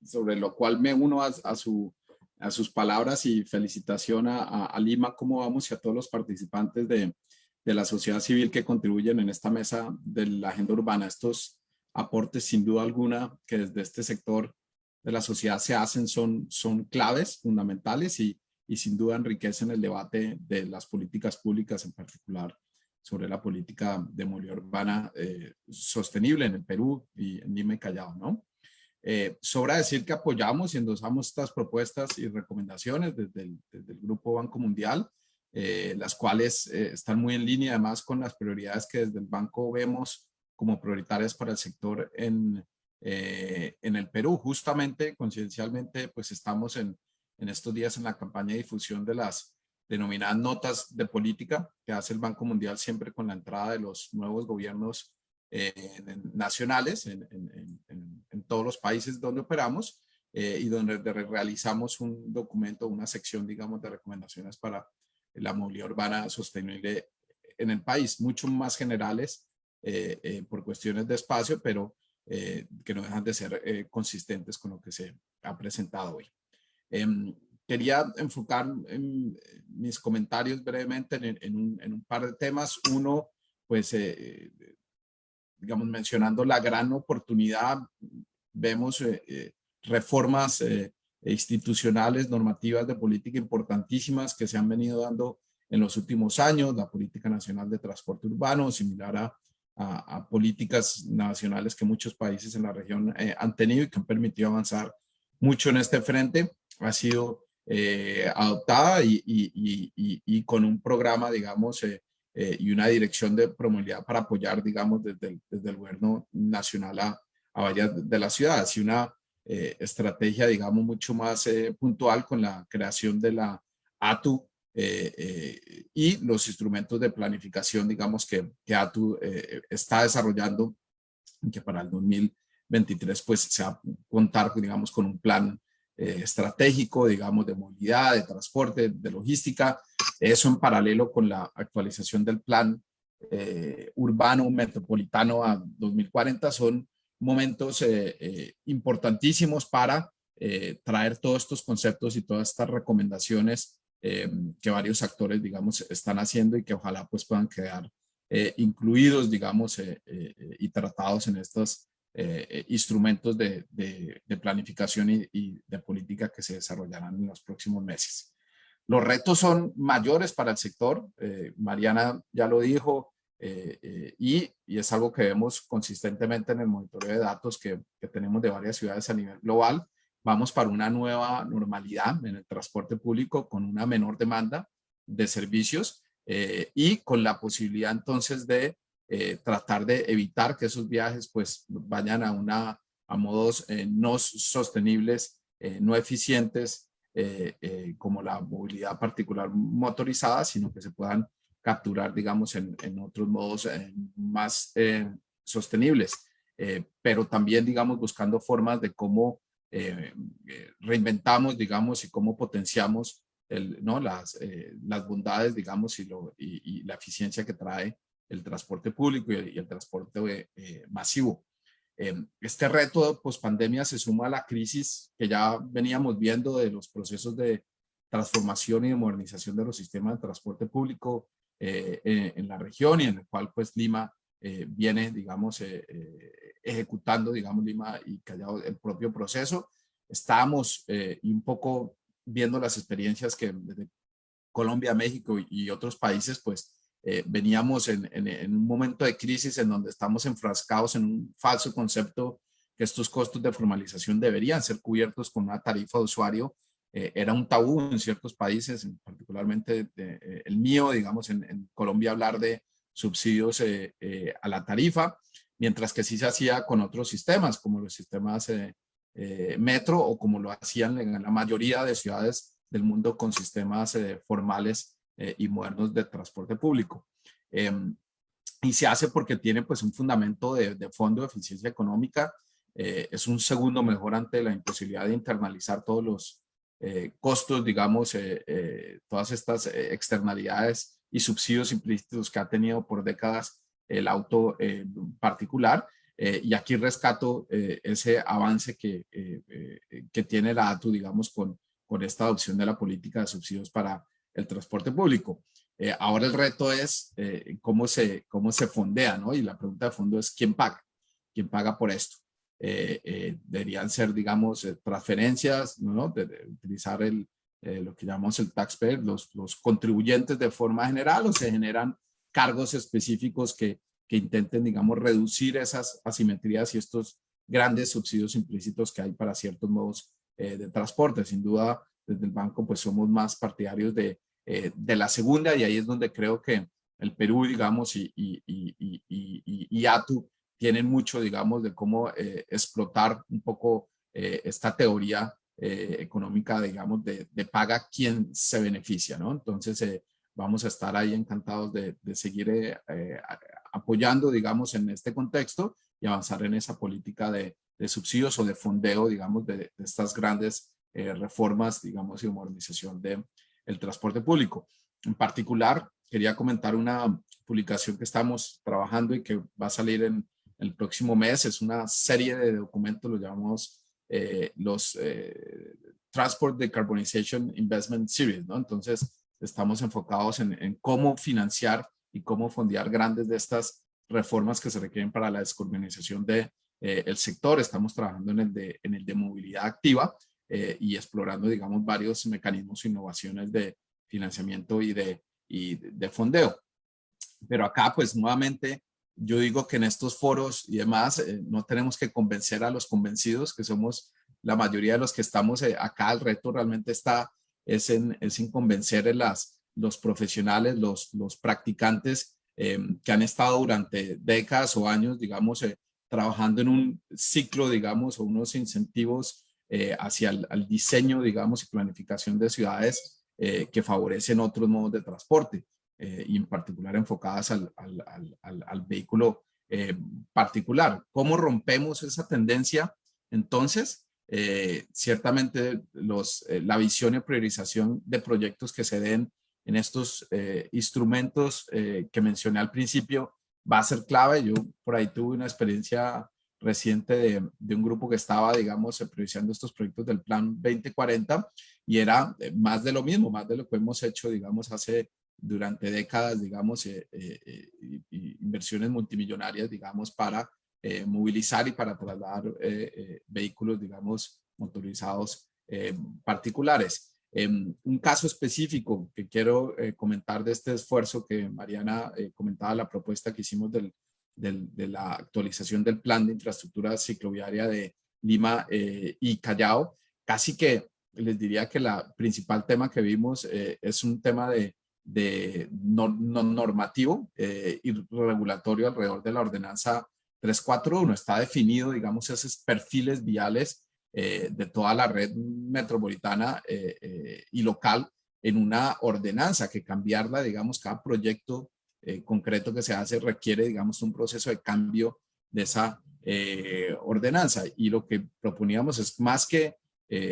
sobre lo cual me uno a sus palabras y felicitación a Lima, cómo vamos, y a todos los participantes de la sociedad civil que contribuyen en esta mesa de la agenda urbana. Estos aportes, sin duda alguna, que desde este sector de la sociedad se hacen son claves, fundamentales y sin duda enriquecen el debate de las políticas públicas, en particular sobre la política de movilidad urbana sostenible en el Perú y en Lima y Callao, ¿no? Sobra decir que apoyamos y endosamos estas propuestas y recomendaciones desde el Grupo Banco Mundial, las cuales están muy en línea además con las prioridades que desde el banco vemos como prioritarias para el sector en en el Perú. Justamente, coincidencialmente, pues estamos en estos días en la campaña de difusión de las denominadas notas de política que hace el Banco Mundial siempre con la entrada de los nuevos gobiernos nacionales en todos los países donde operamos, y donde realizamos un documento, una sección, digamos, de recomendaciones para la movilidad urbana sostenible en el país, mucho más generales por cuestiones de espacio, pero que no dejan de ser consistentes con lo que se ha presentado hoy. Quería enfocar mis comentarios brevemente en un par de temas. Uno, pues, digamos, mencionando la gran oportunidad, vemos reformas institucionales, normativas de política importantísimas que se han venido dando en los últimos años, la Política Nacional de Transporte Urbano, similar a políticas nacionales que muchos países en la región han tenido y que han permitido avanzar mucho en este frente, ha sido adoptada y con un programa, digamos, y una dirección de promovilidad para apoyar, digamos, desde el gobierno nacional a varias de las ciudades, y una estrategia, digamos, mucho más puntual con la creación de la ATU y los instrumentos de planificación, digamos, que ATU está desarrollando, que para el 2023 pues se va a contar, digamos, con un plan estratégico, digamos, de movilidad, de transporte, de logística. Eso en paralelo con la actualización del plan urbano metropolitano a 2040 son momentos importantísimos para traer todos estos conceptos y todas estas recomendaciones que varios actores, digamos, están haciendo y que ojalá pues puedan quedar incluidos, digamos, y tratados en estos instrumentos de planificación y de política que se desarrollarán en los próximos meses. Los retos son mayores para el sector, Mariana ya lo dijo, y es algo que vemos consistentemente en el monitoreo de datos que tenemos de varias ciudades a nivel global. Vamos para una nueva normalidad en el transporte público con una menor demanda de servicios y con la posibilidad entonces de tratar de evitar que esos viajes pues vayan a modos no sostenibles, no eficientes, como la movilidad particular motorizada, sino que se puedan capturar, digamos, en otros modos más sostenibles, pero también, digamos, buscando formas de cómo reinventamos, digamos, y cómo potenciamos las bondades, digamos, y la eficiencia que trae el transporte público y el transporte masivo. Este reto post-pandemia se suma a la crisis que ya veníamos viendo de los procesos de transformación y de modernización de los sistemas de transporte público en la región, y en el cual pues Lima viene, digamos, ejecutando, digamos, Lima y Callao el propio proceso. Estábamos y un poco viendo las experiencias que desde Colombia, México y otros países, pues veníamos en un momento de crisis en donde estamos enfrascados en un falso concepto que estos costos de formalización deberían ser cubiertos con una tarifa de usuario. Era un tabú en ciertos países, particularmente el mío, digamos, en Colombia, hablar de subsidios a la tarifa, mientras que sí se hacía con otros sistemas, como los sistemas metro, o como lo hacían en la mayoría de ciudades del mundo con sistemas formales y modernos de transporte público. Y se hace porque tiene pues un fundamento de fondo de eficiencia económica. Es un segundo mejor ante la imposibilidad de internalizar todos los costos, digamos, todas estas externalidades y subsidios implícitos que ha tenido por décadas el auto particular. Y aquí rescato ese avance que tiene la ATU, digamos, con esta adopción de la política de subsidios para el transporte público. Ahora el reto es cómo se fondea, ¿no? Y la pregunta de fondo es ¿quién paga? ¿Quién paga por esto? Deberían ser, digamos, transferencias, ¿no? De utilizar lo que llamamos el taxpayer, los contribuyentes de forma general, o se generan cargos específicos que intenten, digamos, reducir esas asimetrías y estos grandes subsidios implícitos que hay para ciertos modos de transporte. Sin duda, desde el banco, pues somos más partidarios de la segunda, y ahí es donde creo que el Perú, digamos, y ATU tienen mucho, digamos, de cómo explotar un poco esta teoría económica, digamos, de paga quien se beneficia, ¿no? Entonces, vamos a estar ahí encantados de seguir apoyando, digamos, en este contexto y avanzar en esa política de subsidios o de fondeo, digamos, de estas grandes reformas, digamos, y modernización del transporte público. En particular, quería comentar una publicación que estamos trabajando y que va a salir en el próximo mes. Es una serie de documentos, lo llamamos los Transport Decarbonization Investment Series, ¿no? Entonces, estamos enfocados en cómo financiar y cómo fondear grandes de estas reformas que se requieren para la descarbonización del sector. Estamos trabajando en el de movilidad activa y explorando, digamos, varios mecanismos e innovaciones de financiamiento y de fondeo. Pero acá, pues, nuevamente, yo digo que en estos foros y demás, no tenemos que convencer a los convencidos, que somos la mayoría de los que estamos acá. El reto realmente es en convencer a los profesionales, los practicantes que han estado durante décadas o años, digamos, trabajando en un ciclo, digamos, o unos incentivos hacia el diseño, digamos, y planificación de ciudades que favorecen otros modos de transporte y en particular enfocadas al vehículo particular. ¿Cómo rompemos esa tendencia? Entonces, ciertamente la visión y priorización de proyectos que se den en estos instrumentos que mencioné al principio va a ser clave. Yo por ahí tuve una experiencia reciente de un grupo que estaba, digamos, priorizando estos proyectos del Plan 2040 y era más de lo mismo, más de lo que hemos hecho, digamos, durante décadas, digamos, inversiones multimillonarias, digamos, para movilizar y para trasladar vehículos, digamos, motorizados particulares. Un caso específico que quiero comentar de este esfuerzo que Mariana comentaba, la propuesta que hicimos de la actualización del plan de infraestructura cicloviaria de Lima y Callao, casi que les diría que el principal tema que vimos es un tema normativo y regulatorio alrededor de la ordenanza 341. Está definido, digamos, esos perfiles viales de toda la red metropolitana y local en una ordenanza, que cambiarla, digamos, cada proyecto concreto que se hace requiere, digamos, un proceso de cambio de esa ordenanza. Y lo que proponíamos es más que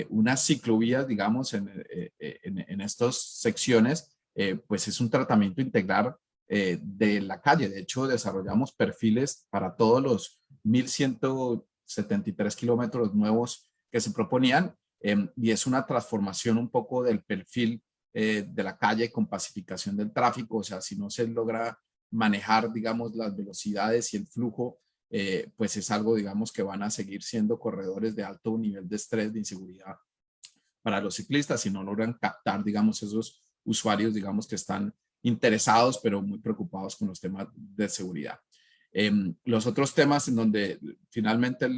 unas ciclovías, digamos, en estas secciones, pues es un tratamiento integral de la calle. De hecho, desarrollamos perfiles para todos los 1.173 kilómetros nuevos que se proponían y es una transformación un poco del perfil de la calle con pacificación del tráfico. O sea, si no se logra manejar, digamos, las velocidades y el flujo, pues es algo, digamos, que van a seguir siendo corredores de alto nivel de estrés, de inseguridad para los ciclistas, si no logran captar, digamos, esos usuarios, digamos, que están interesados, pero muy preocupados con los temas de seguridad. Los otros temas en donde finalmente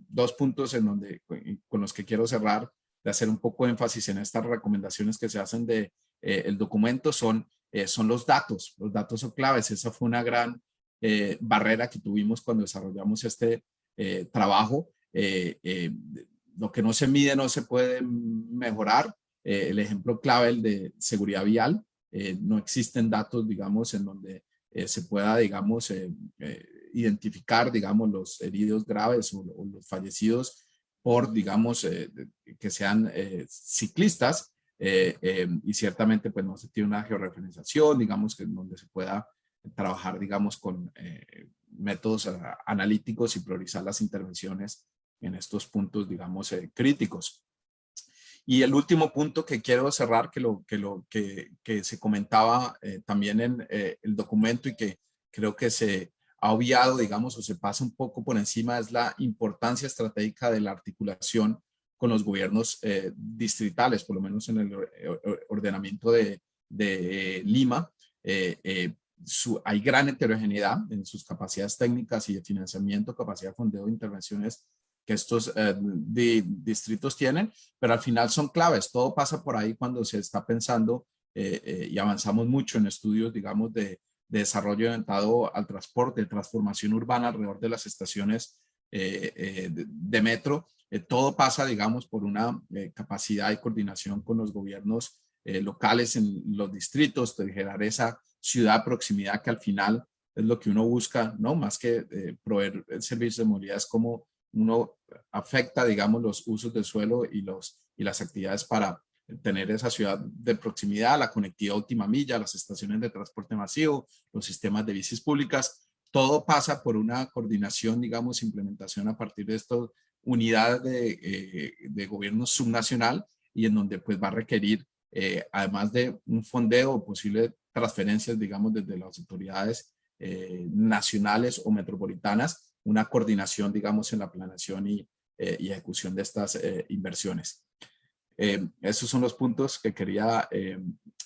dos puntos en donde con los que quiero cerrar, de hacer un poco de énfasis en estas recomendaciones que se hacen de el documento son los datos. Los datos son claves. Esa fue una gran barrera que tuvimos cuando desarrollamos este trabajo. Lo que no se mide no se puede mejorar. El ejemplo clave, el de seguridad vial. No existen datos, digamos, en donde se pueda, digamos, identificar, digamos, los heridos graves o los fallecidos por, digamos, que sean ciclistas y ciertamente, pues, no se tiene una georreferenciación, digamos, que en donde se pueda trabajar, digamos, con métodos analíticos y priorizar las intervenciones en estos puntos, digamos, críticos. Y el último punto que quiero cerrar, que se comentaba también en el documento y que creo que se ha obviado, digamos, o se pasa un poco por encima, es la importancia estratégica de la articulación con los gobiernos distritales, por lo menos en el ordenamiento de Lima. Hay gran heterogeneidad en sus capacidades técnicas y de financiamiento, capacidad de fondeo de intervenciones que estos distritos tienen, pero al final son claves. Todo pasa por ahí cuando se está pensando y avanzamos mucho en estudios, digamos, de desarrollo orientado al transporte, transformación urbana alrededor de las estaciones de metro. Todo pasa, digamos, por una capacidad y coordinación con los gobiernos locales en los distritos, de generar esa ciudad proximidad que al final es lo que uno busca, ¿no? Más que proveer servicios de movilidad, es como uno afecta, digamos, los usos del suelo y las actividades para tener esa ciudad de proximidad, la conectividad última milla, las estaciones de transporte masivo, los sistemas de bicis públicas. Todo pasa por una coordinación, digamos, implementación a partir de estas unidades de gobierno subnacional, y en donde pues va a requerir, además de un fondeo o posibles transferencias, digamos, desde las autoridades nacionales o metropolitanas, una coordinación, digamos, en la planeación y ejecución de estas inversiones. Esos son los puntos que quería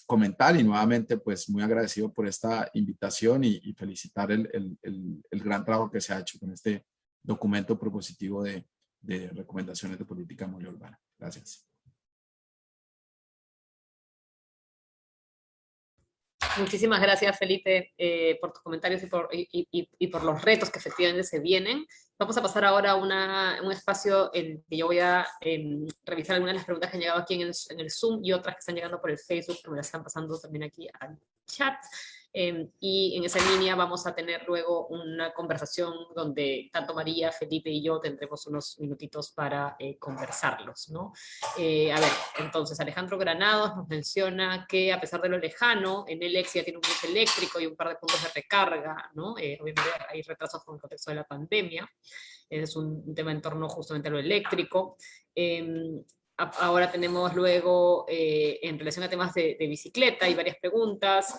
comentar, y nuevamente pues muy agradecido por esta invitación y felicitar el gran trabajo que se ha hecho con este documento propositivo de recomendaciones de política móvil urbana. Gracias. Muchísimas gracias, Felipe, por tus comentarios y por los retos que efectivamente se vienen. Vamos a pasar ahora a un espacio en que yo voy a revisar algunas de las preguntas que han llegado aquí en el Zoom y otras que están llegando por el Facebook, que me las están pasando también aquí al chat. Y en esa línea vamos a tener luego una conversación donde tanto María, Felipe y yo tendremos unos minutitos para conversarlos, ¿no? A ver, entonces Alejandro Granados nos menciona que a pesar de lo lejano, en el ex ya tiene un bus eléctrico y un par de puntos de recarga, ¿no? Obviamente hay retrasos con el contexto de la pandemia. Es un tema en torno justamente a lo eléctrico. Ahora tenemos luego, en relación a temas de bicicleta, hay varias preguntas.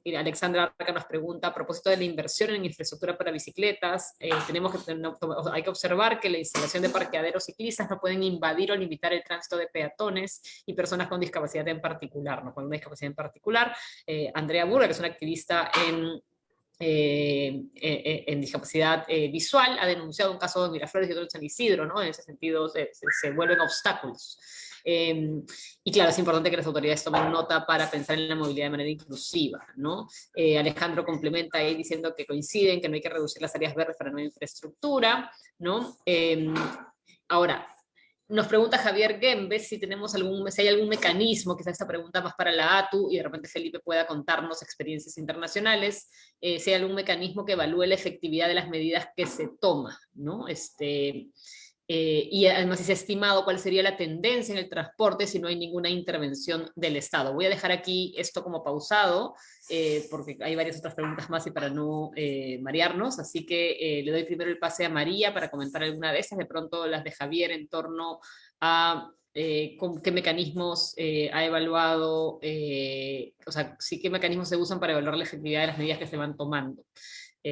Alexandra Arca nos pregunta, a propósito de la inversión en infraestructura para bicicletas, hay que observar que la instalación de parqueaderos ciclistas no pueden invadir o limitar el tránsito de peatones y personas con discapacidad en particular, ¿no? Con una discapacidad en particular. Andrea Burga, que es una activista en discapacidad visual, ha denunciado un caso de Miraflores y otro en San Isidro, ¿no? En ese sentido se vuelven obstáculos. Y claro, es importante que las autoridades tomen nota para pensar en la movilidad de manera inclusiva, ¿no? Alejandro complementa ahí diciendo que coinciden, que no hay que reducir las áreas verdes para nueva infraestructura, ¿no? Ahora, nos pregunta Javier Gembes si hay algún mecanismo, quizá esta pregunta más para la ATU, y de repente Felipe pueda contarnos experiencias internacionales, si hay algún mecanismo que evalúe la efectividad de las medidas que se toman, ¿no? Y además si se ha estimado cuál sería la tendencia en el transporte si no hay ninguna intervención del Estado. Voy a dejar aquí esto como pausado, porque hay varias otras preguntas más y para no marearnos, así que le doy primero el pase a María para comentar alguna de esas, de pronto las de Javier en torno a con qué mecanismos ha evaluado, o sea, sí, qué mecanismos se usan para evaluar la efectividad de las medidas que se van tomando.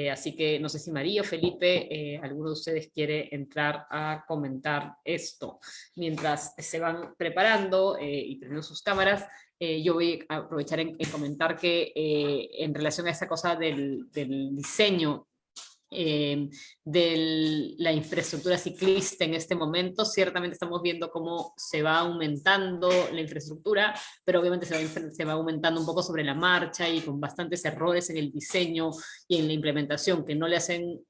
Así que no sé si María o Felipe, alguno de ustedes quiere entrar a comentar esto. Mientras se van preparando y prendiendo sus cámaras, yo voy a aprovechar en comentar que en relación a esa cosa del diseño de la infraestructura ciclista en este momento, ciertamente estamos viendo cómo se va aumentando la infraestructura, pero obviamente se va aumentando un poco sobre la marcha y con bastantes errores en el diseño y en la implementación que no le hacen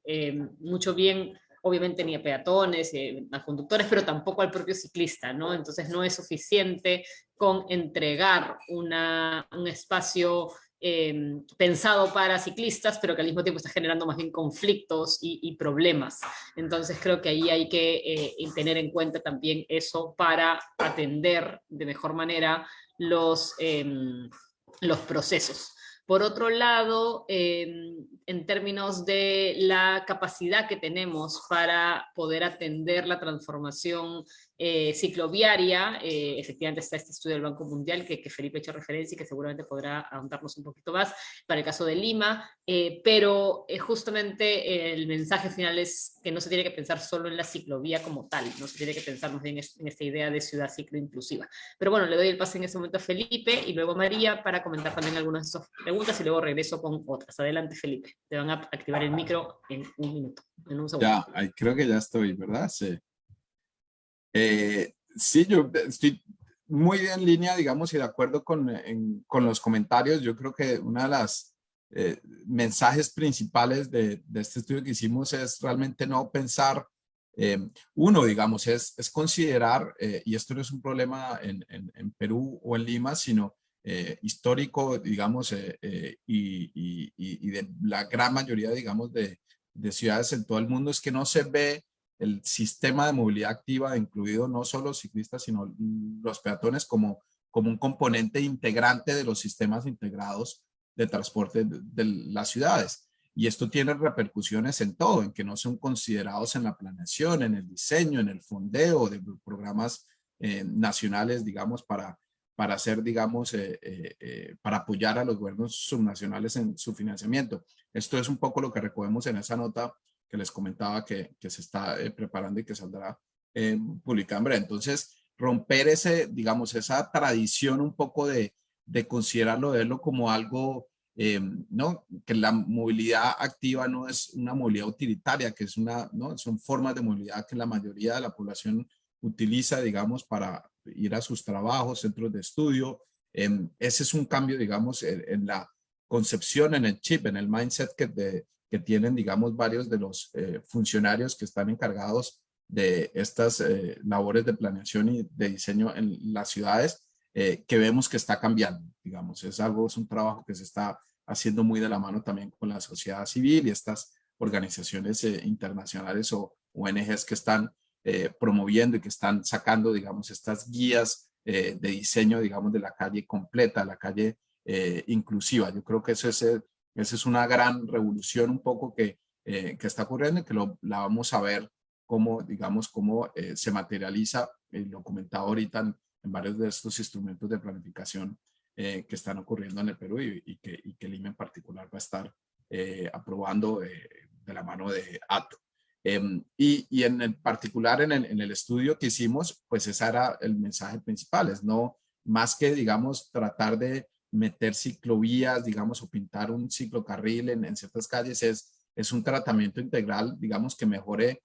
mucho bien, obviamente ni a peatones, a conductores, pero tampoco al propio ciclista, ¿no? Entonces no es suficiente con entregar un espacio pensado para ciclistas, pero que al mismo tiempo está generando más bien conflictos y problemas. Entonces creo que ahí hay que tener en cuenta también eso para atender de mejor manera los procesos. Por otro lado, en términos de la capacidad que tenemos para poder atender la transformación cicloviaria, efectivamente está este estudio del Banco Mundial que Felipe ha hecho referencia y que seguramente podrá ahondarnos un poquito más para el caso de Lima, pero justamente el mensaje final es que no se tiene que pensar solo en la ciclovía como tal, no se tiene que pensar más bien en esta idea de ciudad ciclo inclusiva. Pero bueno, le doy el pase en ese momento a Felipe y luego a María para comentar también algunas de estas preguntas y luego regreso con otras. Adelante, Felipe. Te van a activar el micro en un minuto, en un segundo. Ya, ahí creo que ya estoy, ¿verdad? Sí. Sí, yo estoy muy en línea, digamos, y de acuerdo con los comentarios. Yo creo que una de las mensajes principales de este estudio que hicimos es realmente no pensar, uno, digamos, es considerar, y esto no es un problema en Perú o en Lima, sino histórico, digamos, y de la gran mayoría, digamos, de ciudades en todo el mundo, es que no se ve el sistema de movilidad activa, incluido no solo ciclistas, sino los peatones como un componente integrante de los sistemas integrados de transporte de las ciudades. Y esto tiene repercusiones en todo, en que no son considerados en la planeación, en el diseño, en el fondeo de programas nacionales, digamos, para hacer, digamos, para apoyar a los gobiernos subnacionales en su financiamiento. Esto es un poco lo que recogemos en esa nota que les comentaba que se está preparando y que saldrá publicada en breve. Entonces, romper digamos, esa tradición un poco de considerarlo, de verlo como algo, ¿no? Que la movilidad activa no es una movilidad utilitaria, que es ¿no? Son formas de movilidad que la mayoría de la población utiliza, digamos, para ir a sus trabajos, centros de estudio. Ese es un cambio, digamos, en la concepción, en el chip, en el mindset que tienen, digamos, varios de los funcionarios que están encargados de estas labores de planeación y de diseño en las ciudades, que vemos que está cambiando, digamos. Es un trabajo que se está haciendo muy de la mano también con la sociedad civil y estas organizaciones internacionales o ONGs que están promoviendo y que están sacando, digamos, estas guías de diseño, digamos, de la calle completa, la calle inclusiva. Yo creo que esa es una gran revolución un poco que está ocurriendo y que la vamos a ver cómo, digamos, cómo se materializa, lo comentaba ahorita en varios de estos instrumentos de planificación que están ocurriendo en el Perú y que Lima en particular va a estar aprobando de la mano de ATO. Y en el particular en el estudio que hicimos, pues ese era el mensaje principal, es no más que, digamos, tratar de meter ciclovías, digamos, o pintar un ciclocarril en ciertas calles, es un tratamiento integral, digamos, que mejore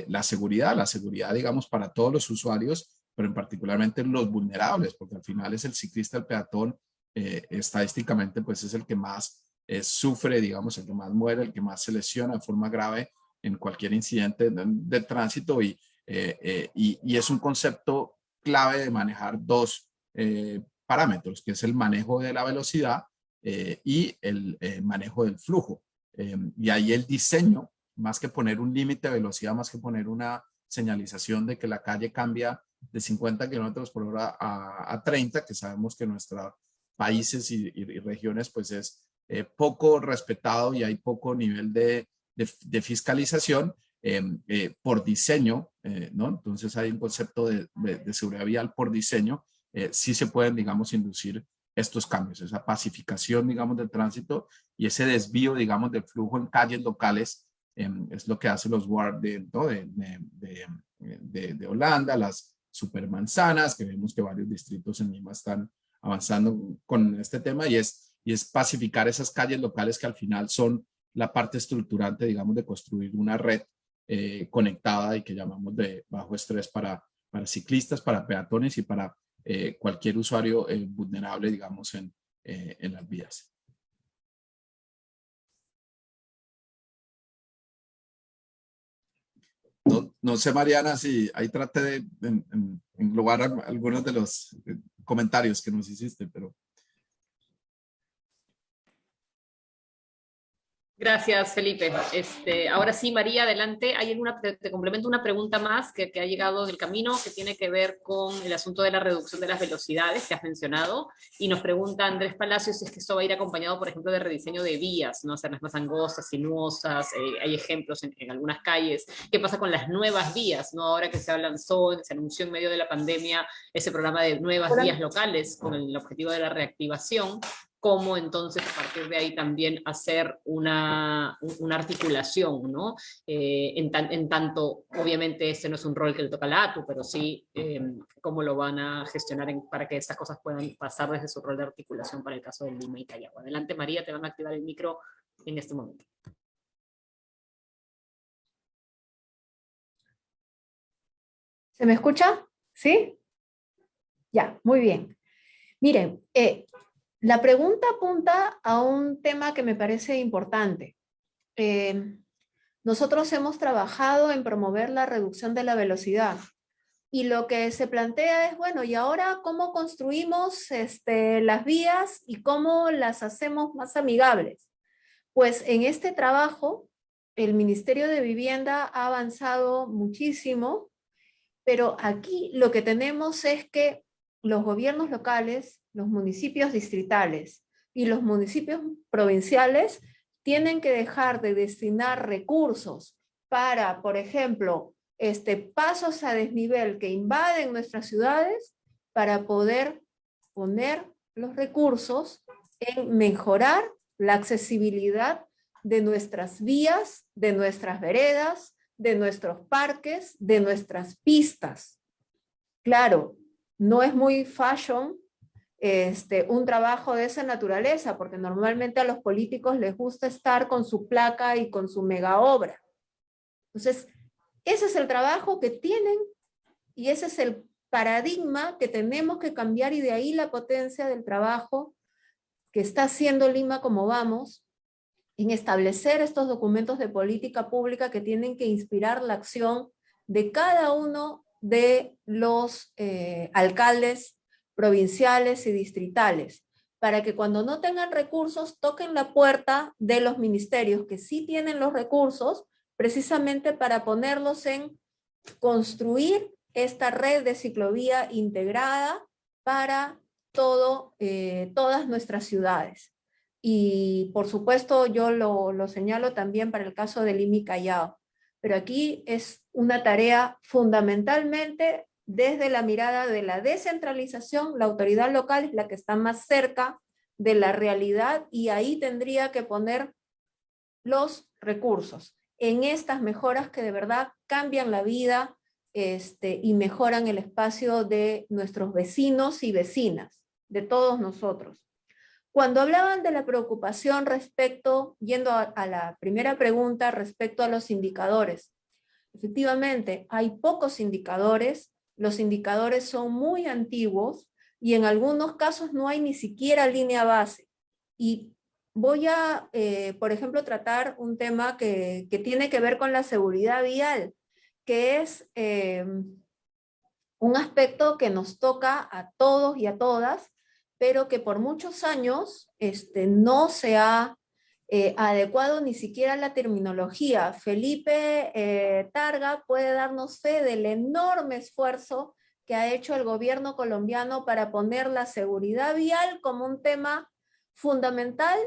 la seguridad, digamos, para todos los usuarios, pero en particularmente los vulnerables, porque al final es el ciclista, el peatón, estadísticamente, pues es el que más sufre, digamos, el que más muere, el que más se lesiona de forma grave en cualquier incidente de tránsito y es un concepto clave de manejar dos parámetros, que es el manejo de la velocidad y el manejo del flujo. Y ahí el diseño, más que poner un límite de velocidad, más que poner una señalización de que la calle cambia de 50 kilómetros por hora a 30, que sabemos que en nuestros países y regiones pues es poco respetado y hay poco nivel de fiscalización por diseño, ¿no? Entonces hay un concepto de seguridad vial por diseño, sí se pueden, digamos, inducir estos cambios, esa pacificación, digamos, del tránsito y ese desvío, digamos, del flujo en calles locales, es lo que hacen los WARD ¿no? de Holanda, las supermanzanas, que vemos que varios distritos en Lima están avanzando con este tema y es pacificar esas calles locales que al final son la parte estructurante, digamos, de construir una red conectada y que llamamos de bajo estrés para ciclistas, para peatones y para cualquier usuario vulnerable, digamos, en las vías. No sé, Mariana, si ahí traté de englobar algunos de los comentarios que nos hiciste, pero... Gracias, Felipe. Ahora sí, María, adelante. Te complemento una pregunta más que ha llegado del camino, que tiene que ver con el asunto de la reducción de las velocidades que has mencionado. Y nos pregunta Andrés Palacios si es que esto va a ir acompañado, por ejemplo, de rediseño de vías, ¿no? Hacerlas más angostas, sinuosas. Hay ejemplos en algunas calles. ¿Qué pasa con las nuevas vías, ¿no? Ahora que se anunció en medio de la pandemia ese programa de nuevas vías locales con el objetivo de la reactivación. Cómo entonces a partir de ahí también hacer una articulación, ¿no? En tanto, obviamente este no es un rol que le toca a la ATU, pero sí cómo lo van a gestionar para que estas cosas puedan pasar desde su rol de articulación para el caso de Lima y Callao. Adelante, María, te van a activar el micro en este momento. ¿Se me escucha? ¿Sí? Ya, muy bien. Miren, La pregunta apunta a un tema que me parece importante. Nosotros hemos trabajado en promover la reducción de la velocidad y lo que se plantea es, bueno, ¿y ahora cómo construimos las vías y cómo las hacemos más amigables? Pues en este trabajo, el Ministerio de Vivienda ha avanzado muchísimo, pero aquí lo que tenemos es que los gobiernos locales, los municipios distritales y los municipios provinciales tienen que dejar de destinar recursos para, por ejemplo, pasos a desnivel que invaden nuestras ciudades para poder poner los recursos en mejorar la accesibilidad de nuestras vías, de nuestras veredas, de nuestros parques, de nuestras pistas. Claro, no es muy fashion un trabajo de esa naturaleza, porque normalmente a los políticos les gusta estar con su placa y con su mega obra. Entonces, ese es el trabajo que tienen y ese es el paradigma que tenemos que cambiar, y de ahí la potencia del trabajo que está haciendo Lima Como Vamos en establecer estos documentos de política pública que tienen que inspirar la acción de cada uno de los alcaldes provinciales y distritales, para que cuando no tengan recursos toquen la puerta de los ministerios que sí tienen los recursos, precisamente para ponerlos en construir esta red de ciclovía integrada para todas nuestras ciudades. Y por supuesto yo lo señalo también para el caso de Lima y Callao, pero aquí es una tarea fundamentalmente desde la mirada de la descentralización. La autoridad local es la que está más cerca de la realidad y ahí tendría que poner los recursos en estas mejoras que de verdad cambian la vida y mejoran el espacio de nuestros vecinos y vecinas, de todos nosotros. Cuando hablaban de la preocupación respecto, yendo a la primera pregunta respecto a los indicadores, efectivamente hay pocos indicadores, los indicadores son muy antiguos y en algunos casos no hay ni siquiera línea base. Y voy a, por ejemplo, tratar un tema que tiene que ver con la seguridad vial, que es un aspecto que nos toca a todos y a todas, pero que por muchos años no se ha adecuado ni siquiera la terminología. Felipe Targa puede darnos fe del enorme esfuerzo que ha hecho el gobierno colombiano para poner la seguridad vial como un tema fundamental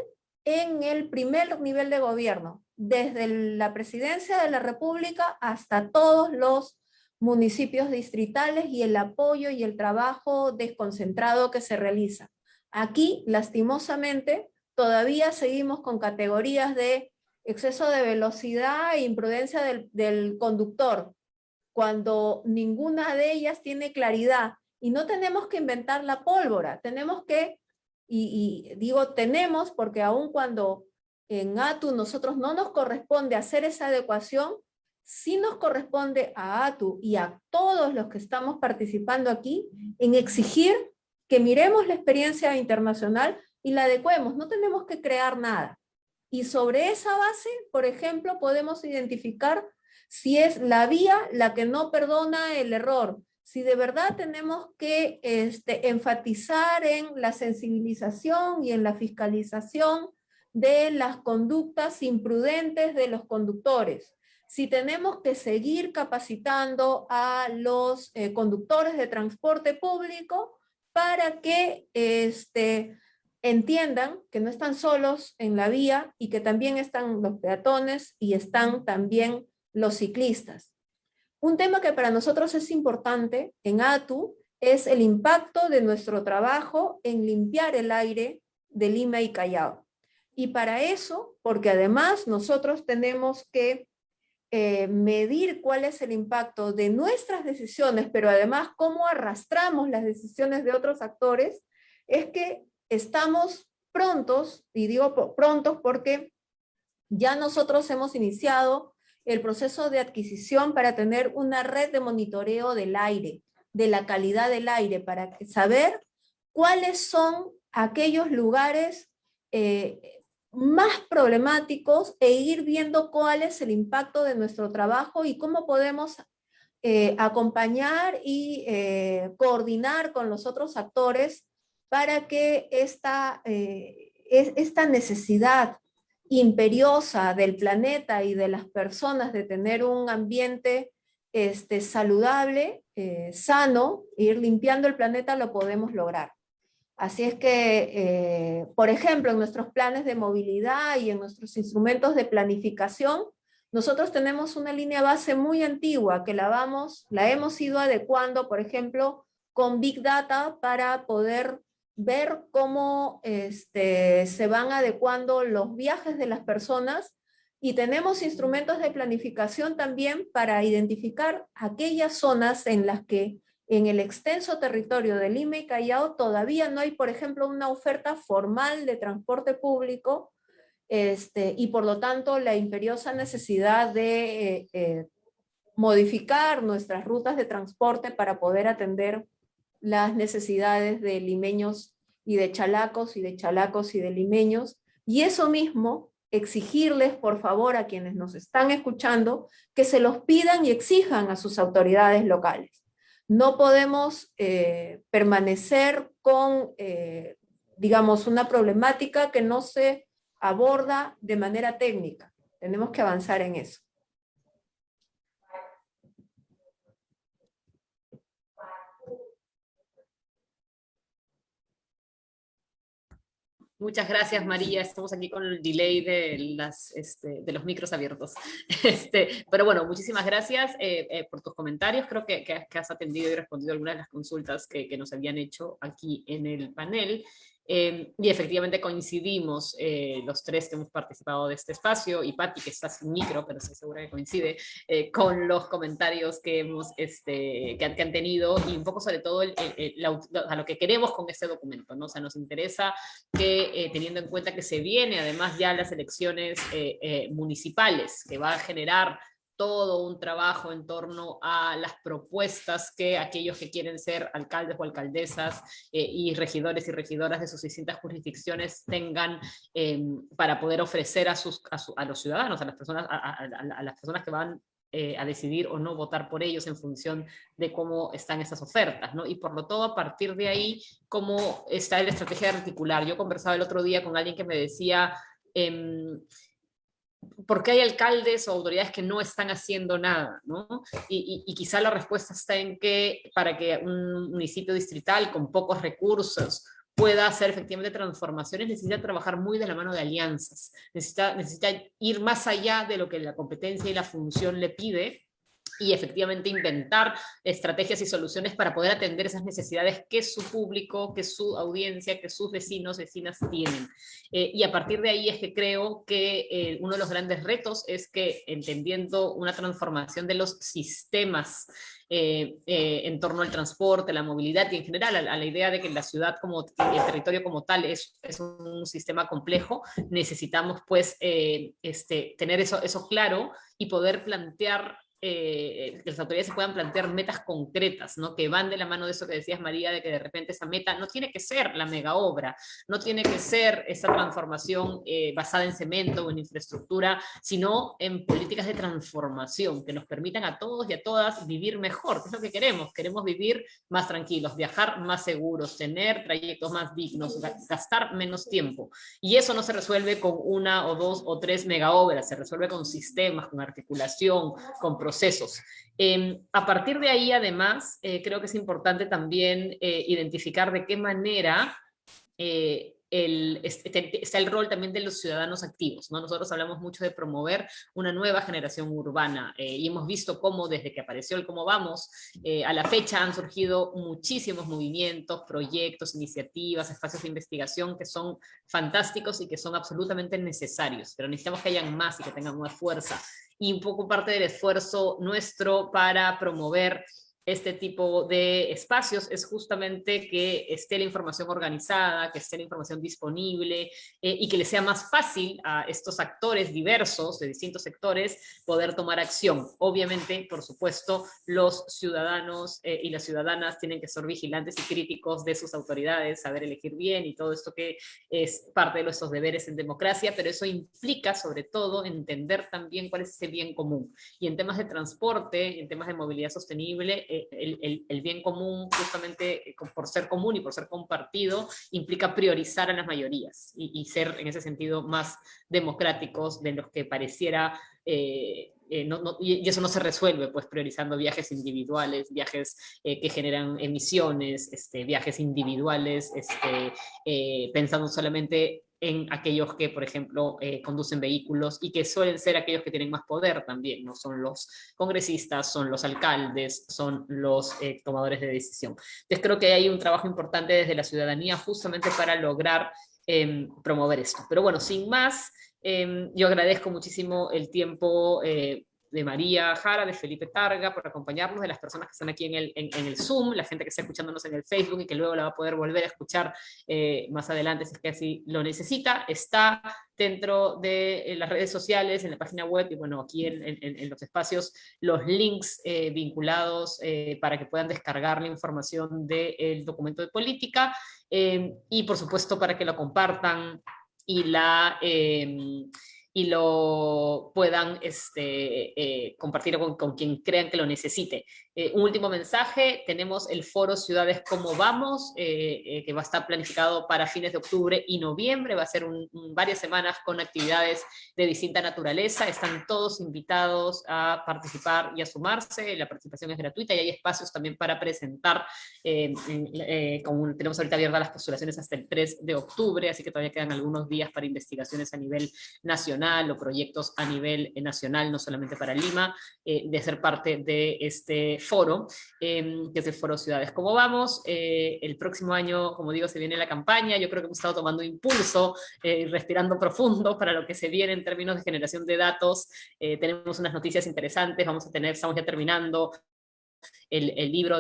en el primer nivel de gobierno, desde la presidencia de la República hasta todos los municipios distritales, y el apoyo y el trabajo desconcentrado que se realiza. Aquí, lastimosamente, todavía seguimos con categorías de exceso de velocidad e imprudencia del conductor, cuando ninguna de ellas tiene claridad. Y no tenemos que inventar la pólvora, tenemos que, y digo tenemos porque aun cuando en ATU nosotros no nos corresponde hacer esa adecuación, sí nos corresponde a ATU y a todos los que estamos participando aquí en exigir que miremos la experiencia internacional y la adecuemos. No tenemos que crear nada. Y sobre esa base, por ejemplo, podemos identificar si es la vía la que no perdona el error, si de verdad tenemos que enfatizar en la sensibilización y en la fiscalización de las conductas imprudentes de los conductores, si tenemos que seguir capacitando a los conductores de transporte público para que entiendan que no están solos en la vía y que también están los peatones y están también los ciclistas. Un tema que para nosotros es importante en ATU es el impacto de nuestro trabajo en limpiar el aire de Lima y Callao. Y para eso, porque además nosotros tenemos que medir cuál es el impacto de nuestras decisiones, pero además cómo arrastramos las decisiones de otros actores, es que estamos prontos, y digo prontos porque ya nosotros hemos iniciado el proceso de adquisición para tener una red de monitoreo del aire, de la calidad del aire, para saber cuáles son aquellos lugares más problemáticos e ir viendo cuál es el impacto de nuestro trabajo y cómo podemos acompañar y coordinar con los otros actores para que esta necesidad imperiosa del planeta y de las personas de tener un ambiente saludable, sano, ir limpiando el planeta, lo podemos lograr. Así es que, por ejemplo, en nuestros planes de movilidad y en nuestros instrumentos de planificación, nosotros tenemos una línea base muy antigua que la hemos ido adecuando, por ejemplo, con Big Data para poder ver cómo se van adecuando los viajes de las personas, y tenemos instrumentos de planificación también para identificar aquellas zonas en las que en el extenso territorio de Lima y Callao todavía no hay, por ejemplo, una oferta formal de transporte público, y por lo tanto la imperiosa necesidad de modificar nuestras rutas de transporte para poder atender las necesidades de limeños y de chalacos y de chalacos y de limeños, y eso mismo exigirles, por favor, a quienes nos están escuchando, que se los pidan y exijan a sus autoridades locales. No podemos permanecer con, digamos, una problemática que no se aborda de manera técnica. Tenemos que avanzar en eso. Muchas gracias, María. Estamos aquí con el delay de los micros abiertos. Pero bueno, muchísimas gracias por tus comentarios. Creo que has atendido y respondido algunas de las consultas que nos habían hecho aquí en el panel. Y efectivamente coincidimos los tres que hemos participado de este espacio, y Patti, que está sin micro, pero estoy segura que coincide, con los comentarios que han tenido, y un poco sobre todo a lo que queremos con este documento, ¿no? O sea, nos interesa que, teniendo en cuenta que se viene además ya las elecciones municipales, que va a generar todo un trabajo en torno a las propuestas que aquellos que quieren ser alcaldes o alcaldesas y regidores y regidoras de sus distintas jurisdicciones tengan para poder ofrecer a los ciudadanos, a las personas que van a decidir o no votar por ellos en función de cómo están esas ofertas, ¿no? Y por lo todo, a partir de ahí, cómo está la estrategia de articular. Yo conversaba el otro día con alguien que me decía... ¿por qué hay alcaldes o autoridades que no están haciendo nada, ¿no? Y quizá la respuesta está en que para que un municipio distrital con pocos recursos pueda hacer efectivamente transformaciones, necesita trabajar muy de la mano de alianzas, necesita ir más allá de lo que la competencia y la función le pide, y efectivamente inventar estrategias y soluciones para poder atender esas necesidades que su público, que su audiencia, que sus vecinos, vecinas tienen. Y a partir de ahí es que creo que uno de los grandes retos es que, entendiendo una transformación de los sistemas en torno al transporte, la movilidad y en general a la idea de que la ciudad como el territorio como tal es un sistema complejo, necesitamos pues tener eso claro y poder plantear que las autoridades se puedan plantear metas concretas, ¿no? Que van de la mano de eso que decías, María, de que de repente esa meta no tiene que ser la mega obra, no tiene que ser esa transformación basada en cemento o en infraestructura, sino en políticas de transformación que nos permitan a todos y a todas vivir mejor, que es lo que queremos. Queremos vivir más tranquilos, viajar más seguros, tener trayectos más dignos, gastar menos tiempo. Y eso no se resuelve con una o dos o tres mega obras, se resuelve con sistemas, con articulación, con procesos. A partir de ahí, además, creo que es importante también identificar de qué manera está el rol también de los ciudadanos activos, ¿no? Nosotros hablamos mucho de promover una nueva generación urbana y hemos visto cómo desde que apareció el Cómo Vamos, a la fecha han surgido muchísimos movimientos, proyectos, iniciativas, espacios de investigación que son fantásticos y que son absolutamente necesarios, pero necesitamos que hayan más y que tengan más fuerza. Y un poco parte del esfuerzo nuestro para promover este tipo de espacios es justamente que esté la información organizada, que esté la información disponible y que le sea más fácil a estos actores diversos de distintos sectores poder tomar acción. Obviamente, por supuesto, los ciudadanos y las ciudadanas tienen que ser vigilantes y críticos de sus autoridades, saber elegir bien y todo esto que es parte de nuestros deberes en democracia, pero eso implica sobre todo entender también cuál es ese bien común. Y en temas de transporte, en temas de movilidad sostenible, el bien común, justamente por ser común y por ser compartido, implica priorizar a las mayorías y ser en ese sentido más democráticos de los que pareciera, y eso no se resuelve pues priorizando viajes individuales, viajes que generan emisiones, viajes individuales, pensando solamente en aquellos que, por ejemplo, conducen vehículos y que suelen ser aquellos que tienen más poder también, ¿no? Son los congresistas, son los alcaldes, son los tomadores de decisión. Entonces creo que hay un trabajo importante desde la ciudadanía justamente para lograr promover esto. Pero bueno, sin más, yo agradezco muchísimo el tiempo de María Jara, de Felipe Targa, por acompañarnos, de las personas que están aquí en el Zoom, la gente que está escuchándonos en el Facebook y que luego la va a poder volver a escuchar más adelante si es que así lo necesita. Está dentro de las redes sociales, en la página web y bueno, aquí en los espacios, los links vinculados para que puedan descargar la información del documento de política y por supuesto para que lo compartan y lo puedan compartir con quien crean que lo necesite. Un último mensaje, tenemos el foro Ciudades Como Vamos, que va a estar planificado para fines de octubre y noviembre, va a ser varias semanas con actividades de distinta naturaleza, están todos invitados a participar y a sumarse, la participación es gratuita y hay espacios también para presentar, tenemos ahorita abiertas las postulaciones hasta el 3 de octubre, así que todavía quedan algunos días para investigaciones a nivel nacional o proyectos a nivel nacional, no solamente para Lima, de ser parte de este foro, que es el Foro Ciudades Como Vamos. El próximo año, como digo, se viene la campaña, yo creo que hemos estado tomando impulso, respirando profundo para lo que se viene en términos de generación de datos. Tenemos unas noticias interesantes, estamos ya terminando el libro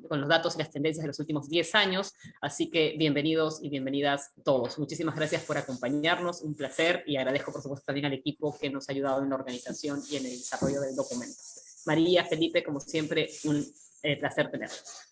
con los datos y las tendencias de los últimos 10 años, así que bienvenidos y bienvenidas todos. Muchísimas gracias por acompañarnos, un placer, y agradezco por supuesto también al equipo que nos ha ayudado en la organización y en el desarrollo del documento. María, Felipe, como siempre, un placer tenerlos.